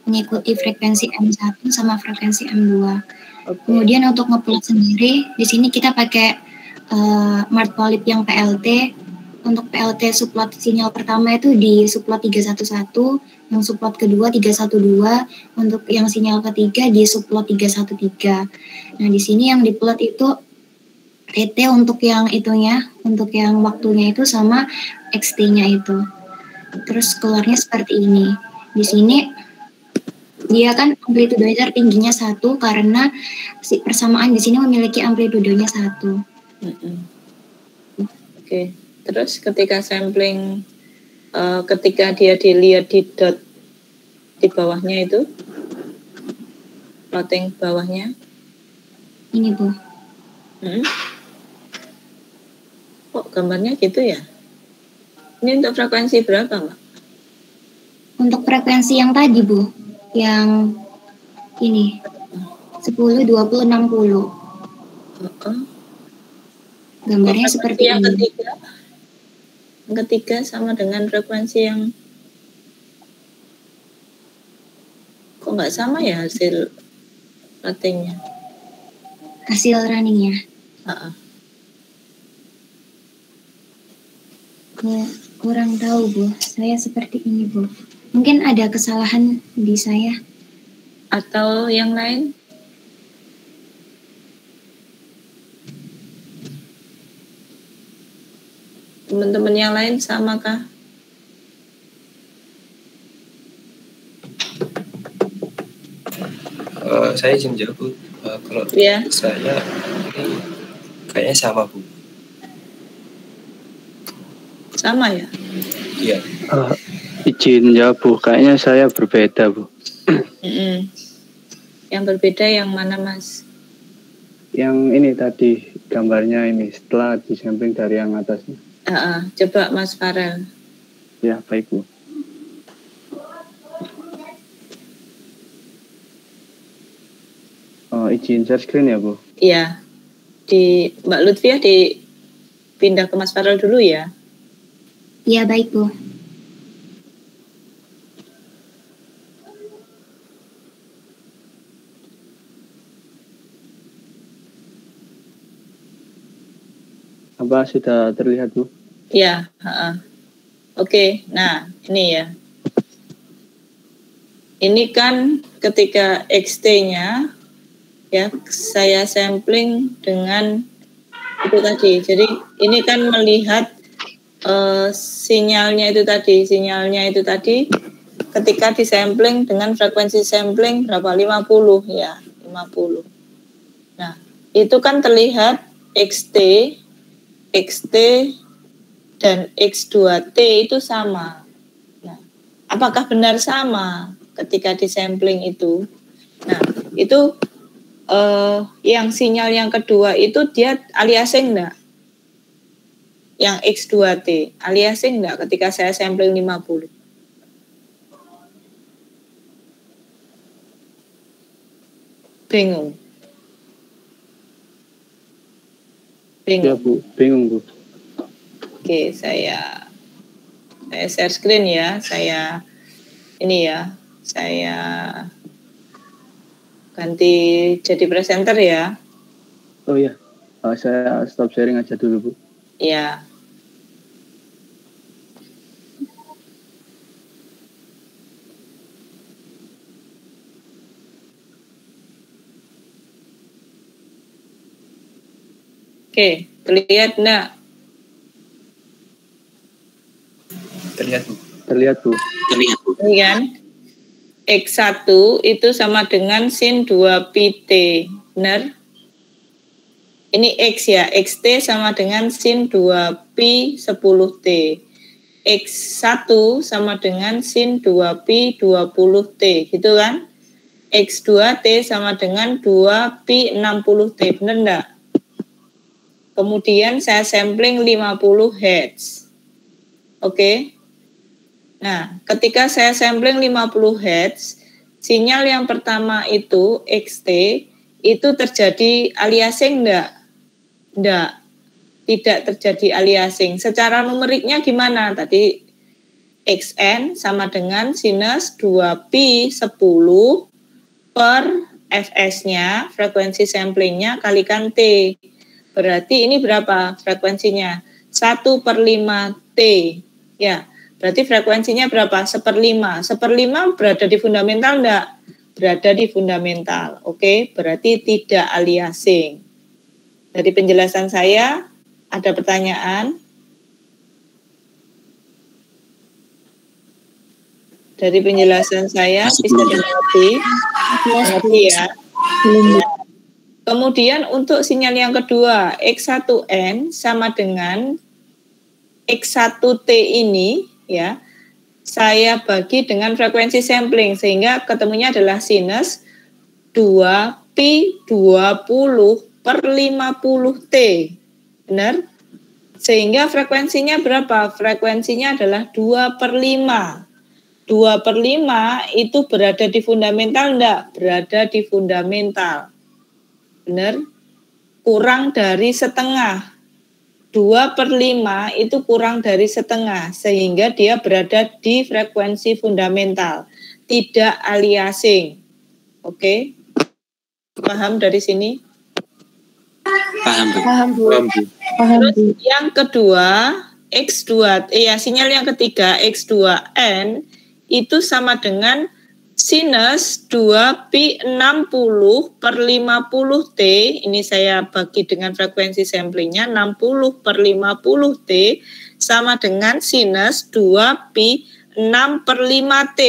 Mengikuti frekuensi M1 sama frekuensi M2. Kemudian untuk ngeplot sendiri, di sini kita pakai Mart Polyp yang PLT. Untuk PLT subplot sinyal pertama itu di subplot 311, yang subplot kedua 312, untuk yang sinyal ketiga di subplot 313. Nah, di sini yang diplot itu TT untuk yang itunya, untuk yang waktunya itu sama XT-nya itu. Terus keluarnya seperti ini. Di sini dia kan amplitudenya tertingginya 1 karena si persamaan di sini memiliki amplitudenya 1. Oke. Terus ketika sampling, ketika dia dilihat di dot di bawahnya itu, plotting bawahnya. Ini Bu. Kok gambarnya gitu ya? Ini untuk frekuensi berapa, Mbak? Untuk frekuensi yang tadi Bu, yang ini 10, 20, 60. Gambarnya seperti yang ini. Yang ketiga sama dengan frekuensi yang kok nggak sama ya hasil plottingnya? Hasil runningnya. Kurang tahu Bu, saya seperti ini Bu. Mungkin ada kesalahan di saya. Atau yang lain? Teman-teman yang lain sama kah? Saya izin jawab Bu. Kalau saya ini kayaknya sama Bu. Sama ya? Iya. Izin jawab Bu, kayaknya saya berbeda Bu. Yang berbeda yang mana Mas? Yang ini tadi gambarnya ini setelah disampling dari yang atasnya. Coba Mas Farel. Ya baik Bu. Izin share screen ya Bu? Iya. Di Mbak Lutfiah dipindah ke Mas Farel dulu ya. Iya baik Bu. Apa sudah terlihat Bu? Iya. Oke. Nah ini ya. Ini kan ketika XT-nya ya saya sampling dengan itu tadi. Jadi ini kan melihat sinyalnya itu tadi ketika disampling dengan frekuensi sampling berapa? 50 ya, 50. Nah, itu kan terlihat XT dan X2T itu sama. Nah, apakah benar sama ketika disampling itu? Nah, itu yang sinyal yang kedua itu dia aliasing enggak? Yang X2T aliasing enggak ketika saya sampling 50? Bingung. Ya Bu, bingung Bu. Oke, saya share screen ya. Saya ganti jadi presenter ya. Oh ya, saya stop sharing aja dulu Bu. Iya. Oke, terlihat enggak? Terlihat Bu. Terlihat Bu. Ini kan X1 itu sama dengan sin 2PT, benar? Ini X ya, XT sama dengan sin 2pi 10T. X1 sama dengan sin 2pi 20T, gitu kan? X2T sama dengan 2pi 60T, benar enggak? Kemudian saya sampling 50 Hz. Oke. Nah, ketika saya sampling 50 Hz, sinyal yang pertama itu XT itu terjadi aliasing enggak? Enggak. Tidak terjadi aliasing. Secara numeriknya gimana? Tadi XN sama dengan sinus 2pi 10 per Fs-nya, frekuensi samplingnya, kalikan T. Berarti ini berapa frekuensinya? 1/5 T. Ya, berarti frekuensinya berapa? 1/5. 1/5 berada di fundamental enggak? Berada di fundamental. Oke, berarti tidak aliasing. Dari penjelasan saya, ada pertanyaan? Dari penjelasan saya bisa dimengerti ya. Kemudian untuk sinyal yang kedua, X1N sama dengan X1T ini ya, saya bagi dengan frekuensi sampling sehingga ketemunya adalah sinus 2pi 20 per 50T. Benar? Sehingga frekuensinya berapa? Frekuensinya adalah 2/5. 2/5 itu berada di fundamental enggak? Berada di fundamental. Benar? Kurang dari setengah. 2/5 itu kurang dari setengah. Sehingga dia berada di frekuensi fundamental. Tidak aliasing. Oke? Paham dari sini? Paham, Bu. Terus yang kedua, X2, sinyal yang ketiga, X2N, itu sama dengan sinus 2pi 60 per 50T, ini saya bagi dengan frekuensi samplingnya 60 per 50T, sama dengan sinus 2pi 6 per 5T.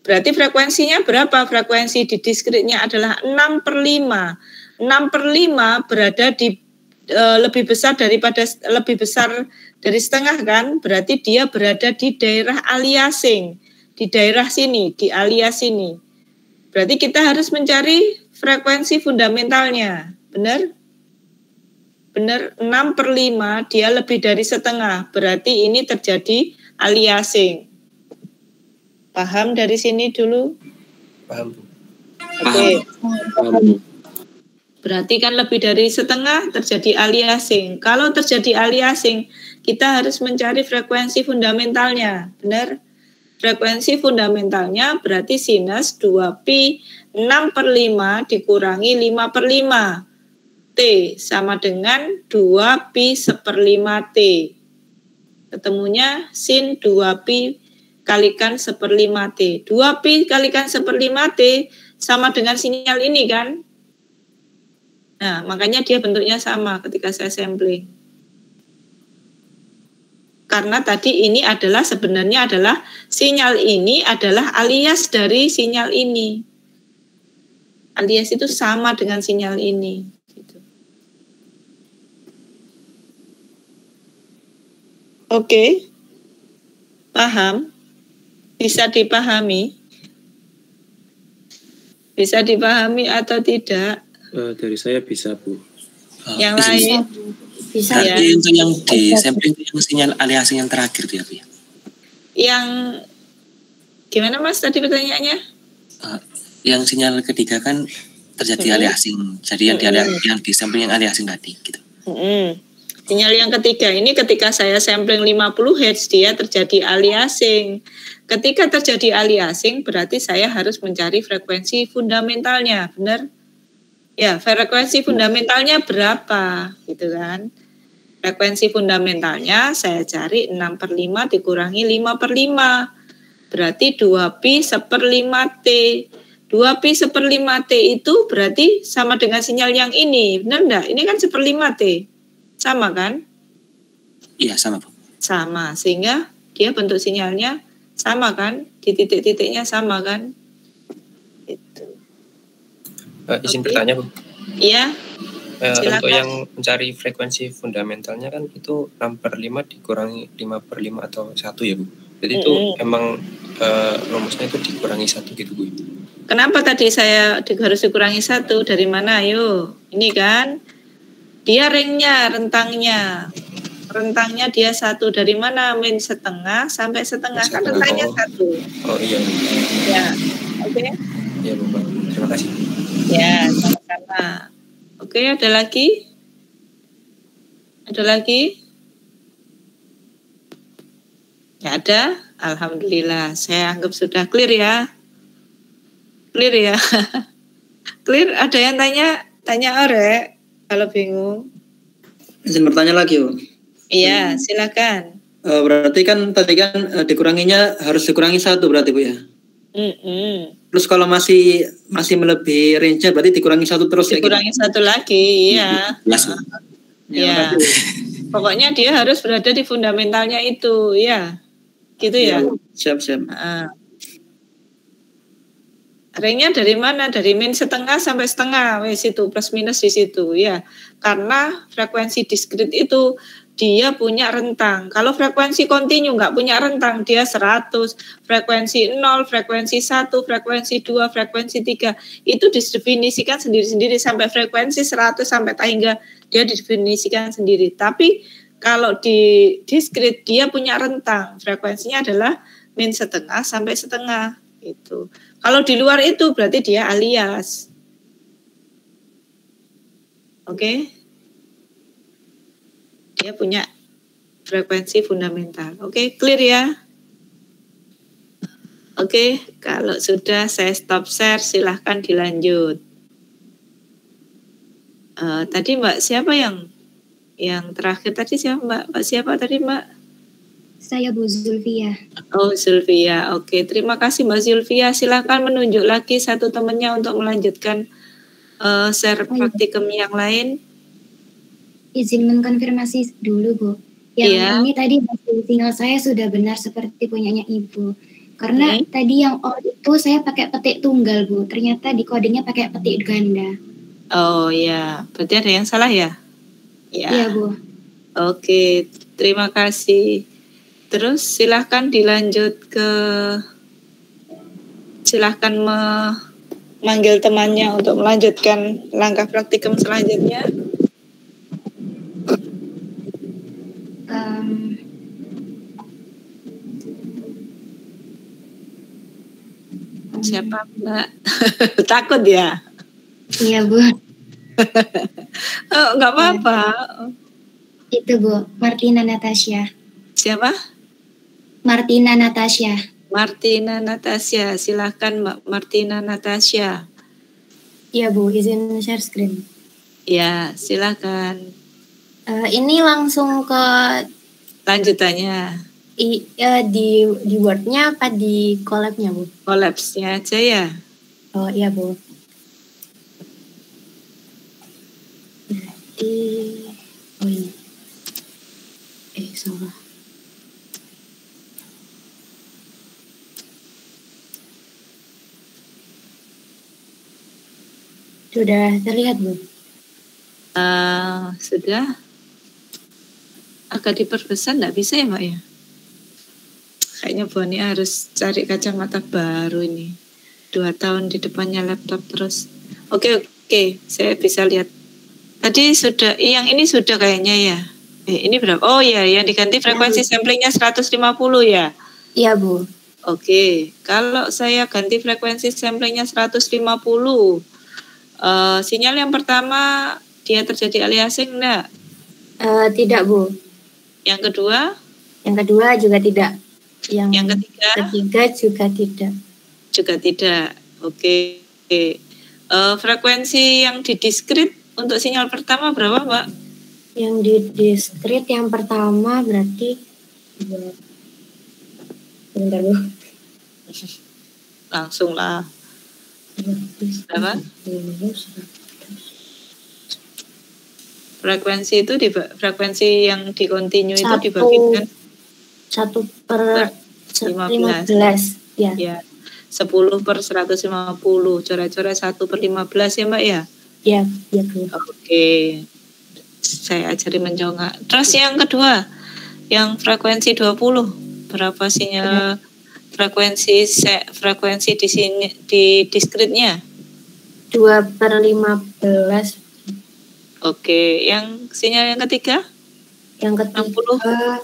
Berarti frekuensinya berapa? Frekuensi di diskritnya adalah 6/5. 6/5 berada di lebih besar dari setengah kan? Berarti dia berada di daerah aliasing. Di daerah sini, di alias sini. Berarti kita harus mencari frekuensi fundamentalnya. Benar? Benar, 6/5 dia lebih dari setengah. Berarti ini terjadi aliasing. Paham dari sini dulu? Paham, Bu. Oke. Berarti kan lebih dari setengah terjadi aliasing. Kalau terjadi aliasing, kita harus mencari frekuensi fundamentalnya. Benar? Frekuensi fundamentalnya berarti sinus 2pi 6/5 dikurangi 5/5. T sama dengan 2pi 1/5T. Ketemunya sin 2pi kalikan 1/5T. 2pi kalikan 1/5T sama dengan sinyal ini kan? Nah, makanya dia bentuknya sama ketika saya sampling. Karena tadi ini adalah sebenarnya adalah sinyal ini adalah alias dari sinyal ini. Alias itu sama dengan sinyal ini. Gitu. Oke. Paham? Bisa dipahami? Bisa dipahami atau tidak? Dari saya bisa, Bu. Yang lain bisa ya. Untuk yang di sampling yang sinyal aliasing yang terakhir dia, Bu. Yang gimana Mas tadi pertanyaannya? Yang sinyal ketiga kan terjadi aliasing. Jadi yang di sampling yang aliasing tadi gitu. Sinyal yang ketiga ini ketika saya sampling 50 Hz dia terjadi aliasing. Ketika terjadi aliasing berarti saya harus mencari frekuensi fundamentalnya, benar? Ya, frekuensi fundamentalnya berapa, gitu kan? Frekuensi fundamentalnya saya cari 6/5 dikurangi 5/5. Berarti 2pi 1/5T. 2pi 1/5T itu berarti sama dengan sinyal yang ini, benar enggak? Ini kan 1/5T. Sama kan? Iya, sama, Bu. Sama, sehingga dia bentuk sinyalnya sama kan? Di titik-titiknya sama kan? Izin bertanya, Bu. Iya. Untuk yang mencari frekuensi fundamentalnya kan itu 6/5 dikurangi 5/5 atau 1 ya Bu. Jadi itu emang rumusnya itu dikurangi 1 gitu Bu. Kenapa tadi saya harus dikurangi 1? Dari mana? Ayo, ini kan dia ringnya, rentangnya dia 1. Dari mana? Min setengah sampai setengah. Kan rentangnya 1. Oh iya. Ya, oke. Iya Bu. Terima kasih. Ya, sama-sama. Oke, ada lagi? Ada lagi? Ya ada? Alhamdulillah. Saya anggap sudah clear ya. Clear ya. Clear? Ada yang tanya Ore kalau bingung. Izin bertanya lagi, Bu. Iya, silakan. Berarti kan tadi kan dikuranginya harus dikurangi 1 berarti Bu ya? Terus kalau masih melebihi range-nya berarti dikurangi 1 terus dikurangi ya? 1 lagi, iya. Ya. Pokoknya dia harus berada di fundamentalnya itu, ya. Gitu ya. Siap. Ringnya dari mana? Dari min setengah sampai setengah, wes itu plus minus di situ, ya. Karena frekuensi diskrit itu dia punya rentang. Kalau frekuensi kontinu nggak punya rentang, dia 100, frekuensi 0, frekuensi 1, frekuensi 2, frekuensi 3. Itu didefinisikan sendiri-sendiri sampai frekuensi 100 sampai hingga dia didefinisikan sendiri. Tapi kalau di diskrit dia punya rentang. Frekuensinya adalah min setengah sampai setengah. Itu. Kalau di luar itu berarti dia alias. Oke. Dia punya frekuensi fundamental. Oke, clear ya? Oke, kalau sudah saya stop share, silahkan dilanjut. Tadi Mbak siapa yang terakhir tadi siapa Mbak? Mbak siapa tadi Mbak? Saya Bu Zulfia. Oh Zulfia, oke. Terima kasih Mbak Zulfia. Silahkan menunjuk lagi satu temannya untuk melanjutkan share praktikum yang lain. Izin mengkonfirmasi dulu Bu. Yang ini tadi sinyal saya sudah benar seperti punyanya Ibu. Karena tadi yang all itu saya pakai petik tunggal Bu. Ternyata di codingnya pakai petik ganda. Oh ya, berarti ada yang salah ya? Iya Bu. Oke, terima kasih. Terus silahkan dilanjut silahkan memanggil temannya untuk melanjutkan langkah praktikum selanjutnya. Siapa Mbak? Takut ya? Iya Bu. Oh, nggak apa-apa. Itu Bu, Martina Natasha. Siapa? Martina Natasha. Martina Natasha, silahkan Mbak Martina Natasha. Iya Bu, izin share screen. Ya, silahkan. Ini langsung ke lanjutannya. Di Word-nya apa di collab-nya Bu? Collapse-nya aja ya. Oh iya Bu. Berarti ini. Salah. Sudah terlihat Bu? Sudah. Agak diperbesar nggak bisa ya Mbak ya? Kayaknya Boni harus cari kacamata baru ini. 2 tahun di depannya laptop terus. Oke, saya bisa lihat. Tadi sudah, yang ini sudah kayaknya ya. Ini berapa? Oh ya, yang diganti frekuensi samplingnya 150 ya? Iya Bu. Oke, kalau saya ganti frekuensi samplingnya 150, sinyal yang pertama dia terjadi aliasing enggak? Tidak Bu. Yang kedua? Yang kedua juga tidak. Yang ketiga juga tidak. Juga tidak. Oke. Frekuensi yang di diskrit untuk sinyal pertama berapa Mbak? Yang di diskrit yang pertama berarti bentar Bu. Langsung lah. Berapa? Frekuensi itu frekuensi yang di continue itu dibagikan 1/15 ya. 10/150, coret-coret 1/15 ya Mbak ya? Ya, ya Bu. Oke. Saya ajari menconga. Terus yang kedua, yang frekuensi 20, berapa sinyal frekuensi di sini di diskritnya? 2/15. Oke, yang sinyal yang ketiga? Yang ketiga 60 berarti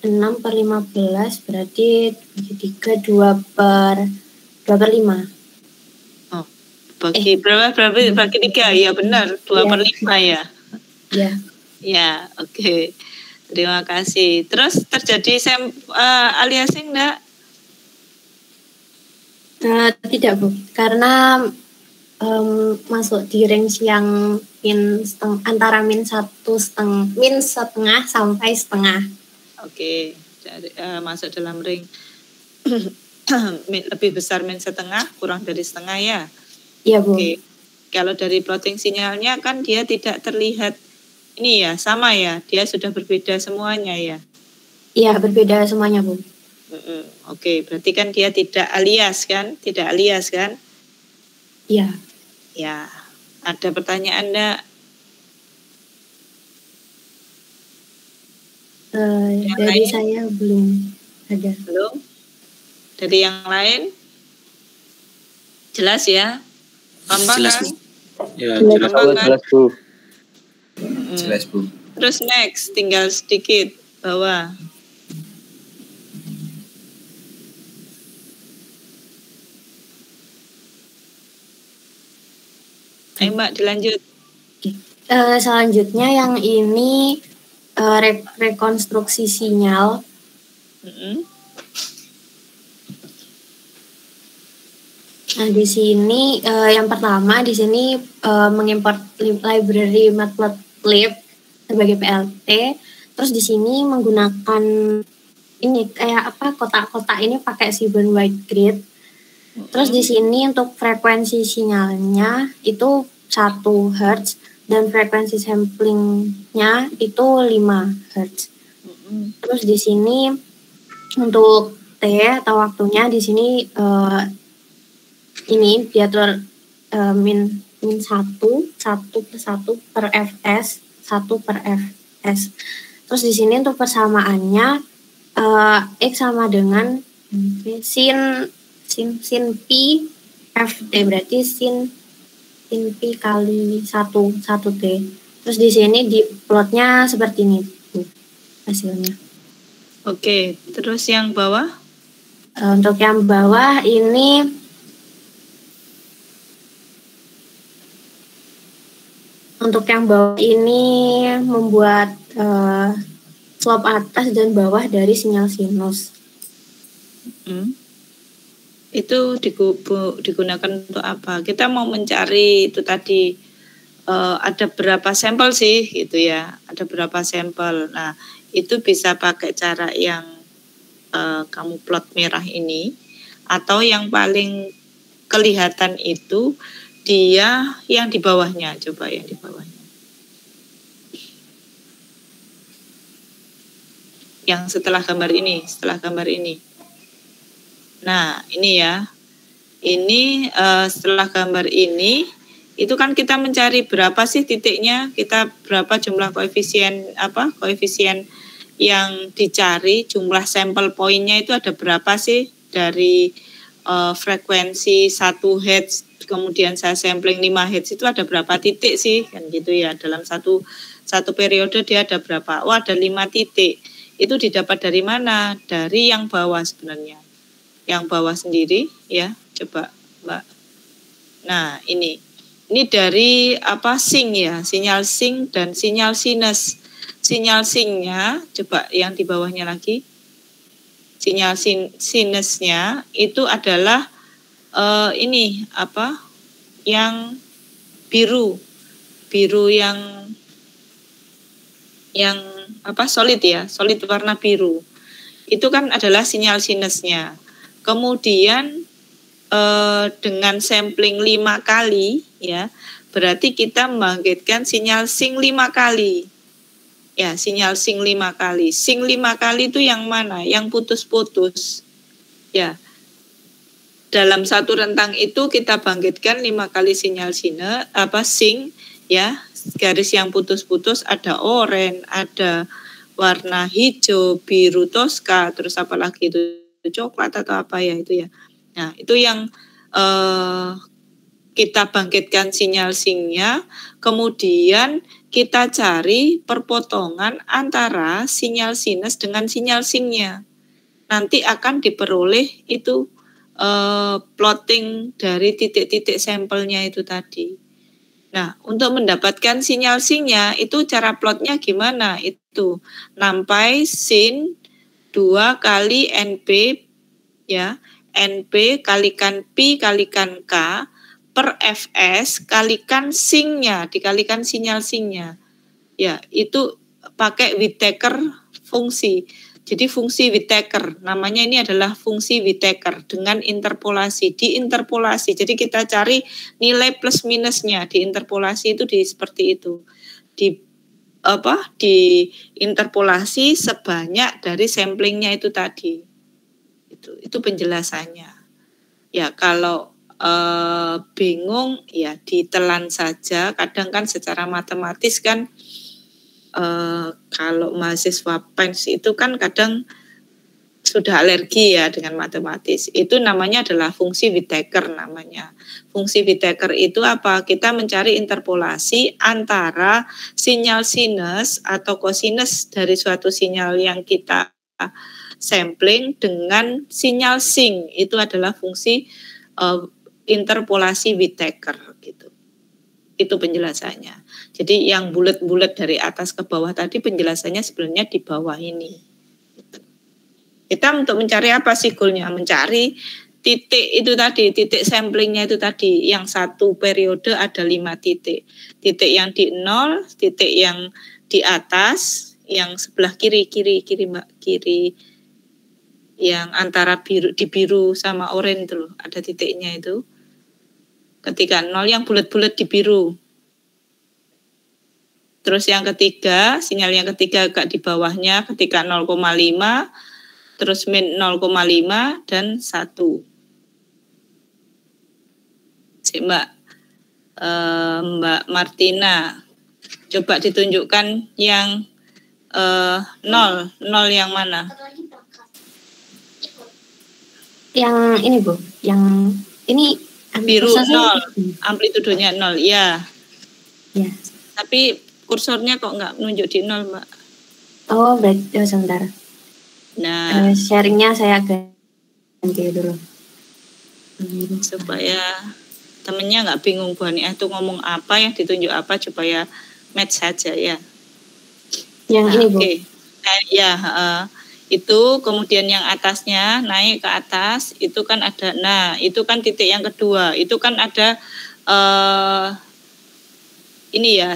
6/15 berarti 2/5. Oh, bagi berapa? Bagi 3 ya benar, 2/5 ya. Ya. Ya, oke. Terima kasih. Terus terjadi aliasing enggak? Tidak Bu, karena masuk di range yang antara min setengah sampai setengah. Oke, masuk dalam ring lebih besar min setengah, kurang dari setengah ya. Iya Bu. Oke. Kalau dari plotting sinyalnya kan dia tidak terlihat ini ya, sama ya, dia sudah berbeda semuanya ya. Iya, berbeda semuanya Bu. Oke, berarti kan dia tidak alias kan? Iya. Ya, ada pertanyaan enggak? Dari lain? Saya belum ada. Belum? Dari yang lain? Jelas ya? Gampang Jelas, kan? Ya, jelas Bu. Jelas Bu. Terus next, tinggal sedikit bawah. Ayo Mbak, dilanjut. Selanjutnya yang ini rekonstruksi sinyal. Nah di sini yang pertama di sini mengimport library matplotlib sebagai PLT. Terus di sini menggunakan ini kayak apa kotak-kotak ini pakai Seaborn White Grid. Terus di sini untuk frekuensi sinyalnya itu 1 Hz dan frekuensi samplingnya itu 5 Hz. Terus di sini untuk T atau waktunya di sini ini diatur min 1 plus 1 per Fs, 1/Fs. Terus di sini untuk persamaannya X sama dengan sin pi Ft, berarti sin pi kali 1 T. Terus di sini di plotnya seperti ini hasilnya. Oke, terus yang bawah? Untuk yang bawah ini membuat slope atas dan bawah dari sinyal sinus. Itu digunakan untuk apa? Kita mau mencari itu tadi ada berapa sampel sih gitu ya, ada berapa sampel. Nah itu bisa pakai cara yang kamu plot merah ini, atau yang paling kelihatan itu dia yang di bawahnya. Coba yang di bawahnya, yang setelah gambar ini. Nah, ini ya. Ini setelah gambar ini, itu kan kita mencari berapa sih titiknya, kita berapa jumlah koefisien yang dicari, jumlah sampel poinnya itu ada berapa sih dari frekuensi 1 Hz, kemudian saya sampling 5 Hz itu ada berapa titik sih, kan gitu ya. Dalam satu periode dia ada berapa? Oh, ada 5 titik. Itu didapat dari mana? Dari yang bawah sebenarnya. Yang bawah sendiri ya, coba Mbak. Nah ini dari sinc ya, sinyal sinc dan sinyal sinus. Sinyal sincnya coba yang di bawahnya lagi, sinyal sinusnya itu adalah yang biru yang solid ya, solid warna biru itu kan adalah sinyal sinusnya. Kemudian dengan sampling 5 kali ya, berarti kita membangkitkan sinyal sinc 5 kali. Ya, sinyal sinc 5 kali. Sinc 5 kali itu yang mana? Yang putus-putus. Ya. dalam satu rentang itu kita bangkitkan 5 kali sinyal sing ya, garis yang putus-putus, ada oranye, ada warna hijau, biru toska, terus apalagi itu coklat atau apa ya itu ya. Nah, itu yang kita bangkitkan sinyal singnya, kemudian kita cari perpotongan antara sinyal sinus dengan sinyal singnya. Nanti akan diperoleh itu plotting dari titik-titik sampelnya itu tadi. Nah, untuk mendapatkan sinyal singnya itu cara plotnya gimana? Itu nampai sin 2 kali NP ya, NP kalikan Pi kalikan K per Fs kalikan singnya, dikalikan sinyal singnya. Ya, itu pakai Whittaker fungsi. Jadi fungsi Whittaker, namanya ini adalah fungsi Whittaker dengan interpolasi, diinterpolasi. Jadi kita cari nilai plus minusnya, diinterpolasi itu seperti itu. Diinterpolasi sebanyak dari samplingnya itu tadi. Itu penjelasannya. Ya, kalau bingung ya ditelan saja. Kadang kan secara matematis kan kalau mahasiswa PENS itu kan kadang sudah alergi ya dengan matematis. Itu namanya adalah fungsi Whittaker namanya. Fungsi Whittaker itu apa? Kita mencari interpolasi antara sinyal sinus atau kosinus dari suatu sinyal yang kita sampling dengan sinyal sing. Itu adalah fungsi interpolasi Whittaker gitu. Itu penjelasannya. Jadi yang bulat-bulat dari atas ke bawah tadi penjelasannya sebenarnya di bawah ini. Kita untuk mencari apa sih goalnya? Mencari titik itu tadi, titik samplingnya itu tadi. Yang satu periode ada 5 titik. Titik yang di 0, titik yang di atas, yang sebelah kiri Mbak, kiri. Yang antara biru, di biru sama oranye itu loh, ada titiknya itu. Ketika 0 yang bulat-bulat di biru. Terus yang ketiga, sinyal yang ketiga agak di bawahnya ketika 0,5, terus min 0,5 dan 1. Mbak Martina, coba ditunjukkan yang 0 yang mana? Yang ini Bu, yang ini biru 0, amplitudenya 0, ya. Ya. Tapi kursornya kok nggak menunjuk di 0, Mbak? Oh, baik. Sebentar. Nah, sharingnya saya ganti dulu. Supaya temennya nggak bingung Bu Haniah itu ngomong apa, yang ditunjuk apa, supaya match saja ya. Yang ini Bu. Okay. Itu kemudian yang atasnya naik ke atas, itu kan ada, nah itu kan titik yang kedua, itu kan ada ini ya,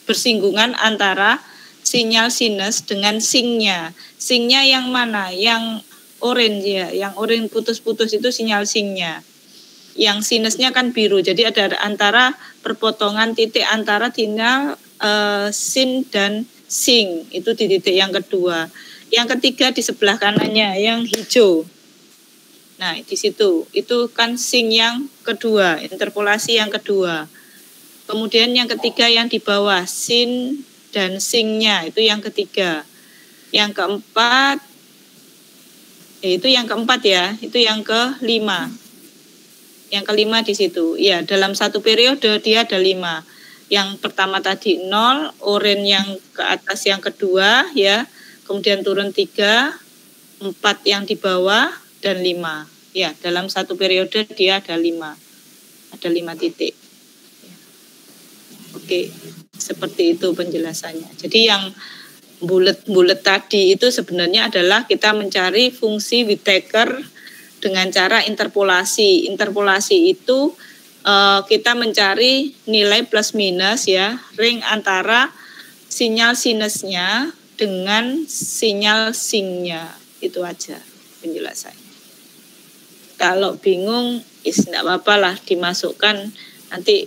bersinggungan antara sinyal sinus dengan singnya. Singnya yang mana? Yang orange ya, yang orange putus-putus itu sinyal singnya. Yang sinusnya kan biru, jadi ada antara perpotongan titik antara sinyal sin dan sing, itu di titik yang kedua. Yang ketiga di sebelah kanannya yang hijau. Nah, di situ itu kan sing yang kedua, interpolasi yang kedua. Kemudian yang ketiga yang di bawah, sin dan singnya, itu yang ketiga. Yang keempat, itu yang keempat ya, itu yang kelima. Yang kelima di situ. Ya, dalam satu periode dia ada 5. Yang pertama tadi 0, oranye yang ke atas yang kedua ya. Kemudian turun 3, 4 yang di bawah dan 5. Ya, dalam satu periode dia ada 5. Ada 5 titik. Oke, seperti itu penjelasannya. Jadi yang bulat-bulat tadi itu sebenarnya adalah kita mencari fungsi Whittaker dengan cara interpolasi. Interpolasi itu kita mencari nilai plus minus ya, ring antara sinyal sinusnya dengan sinyal singnya. Itu aja penjelasannya. Kalau bingung, tidak apa-apa lah dimasukkan nanti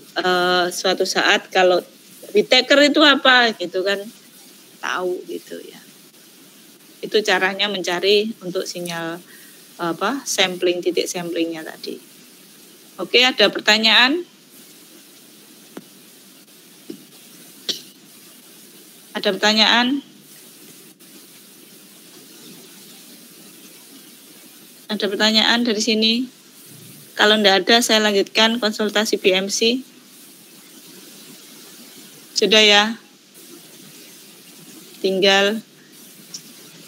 suatu saat kalau Whittaker itu apa gitu kan, tahu gitu ya. Itu caranya mencari untuk sinyal sampling, titik samplingnya tadi. Oke, ada pertanyaan? Ada pertanyaan? Ada pertanyaan dari sini? Kalau tidak ada, saya lanjutkan konsultasi BMC. Sudah ya? Tinggal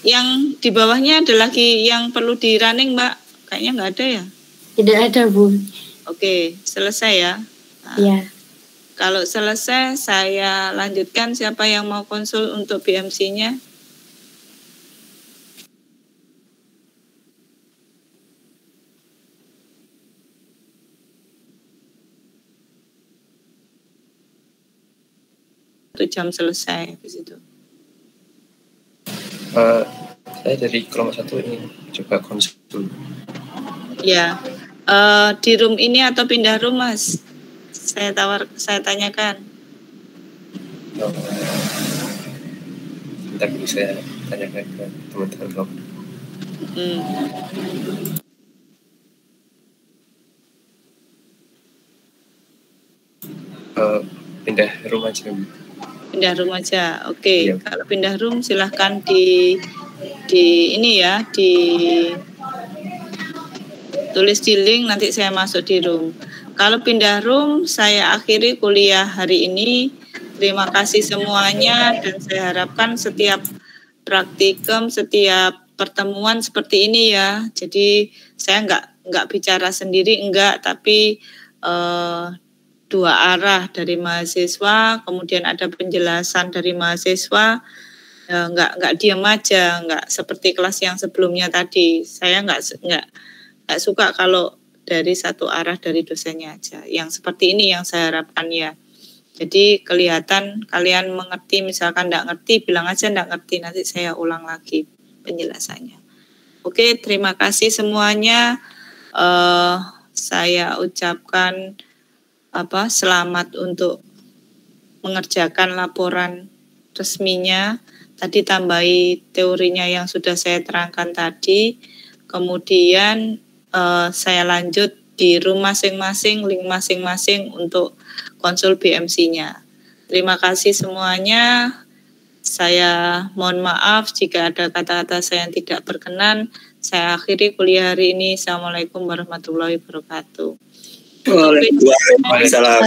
yang di bawahnya ada lagi yang perlu di running, Mbak? Kayaknya nggak ada ya? Tidak ada, Bu. Oke, selesai ya? Iya. Kalau selesai, saya lanjutkan. Siapa yang mau konsul untuk BMC-nya? Jam selesai di situ. Saya dari kelompok 1 ini coba konsul. Ya, di room ini atau pindah room, Mas? Saya tanyakan. Bentar dulu saya tanyakan ke teman-teman kelompok. Pindah room aja. Pindah room aja, oke. Iya. Kalau pindah room silahkan di ini ya, tulis di link, nanti saya masuk di room. Kalau pindah room, saya akhiri kuliah hari ini. Terima kasih semuanya, dan saya harapkan setiap praktikum, setiap pertemuan seperti ini ya. Jadi saya nggak bicara sendiri, tapi dua arah dari mahasiswa, kemudian ada penjelasan dari mahasiswa, nggak diam aja, nggak seperti kelas yang sebelumnya tadi. Saya nggak suka kalau dari satu arah dari dosennya aja. Yang seperti ini yang saya harapkan ya. Jadi kelihatan kalian mengerti, misalkan nggak ngerti, bilang aja nggak ngerti, nanti saya ulang lagi penjelasannya. Oke, terima kasih semuanya. Saya ucapkan selamat untuk mengerjakan laporan resminya. Tadi tambahi teorinya yang sudah saya terangkan tadi. Kemudian saya lanjut di room masing-masing, link masing-masing untuk konsul BMC-nya. Terima kasih semuanya. Saya mohon maaf jika ada kata-kata saya yang tidak berkenan. Saya akhiri kuliah hari ini. Assalamualaikum warahmatullahi wabarakatuh. Waalaikumsalam.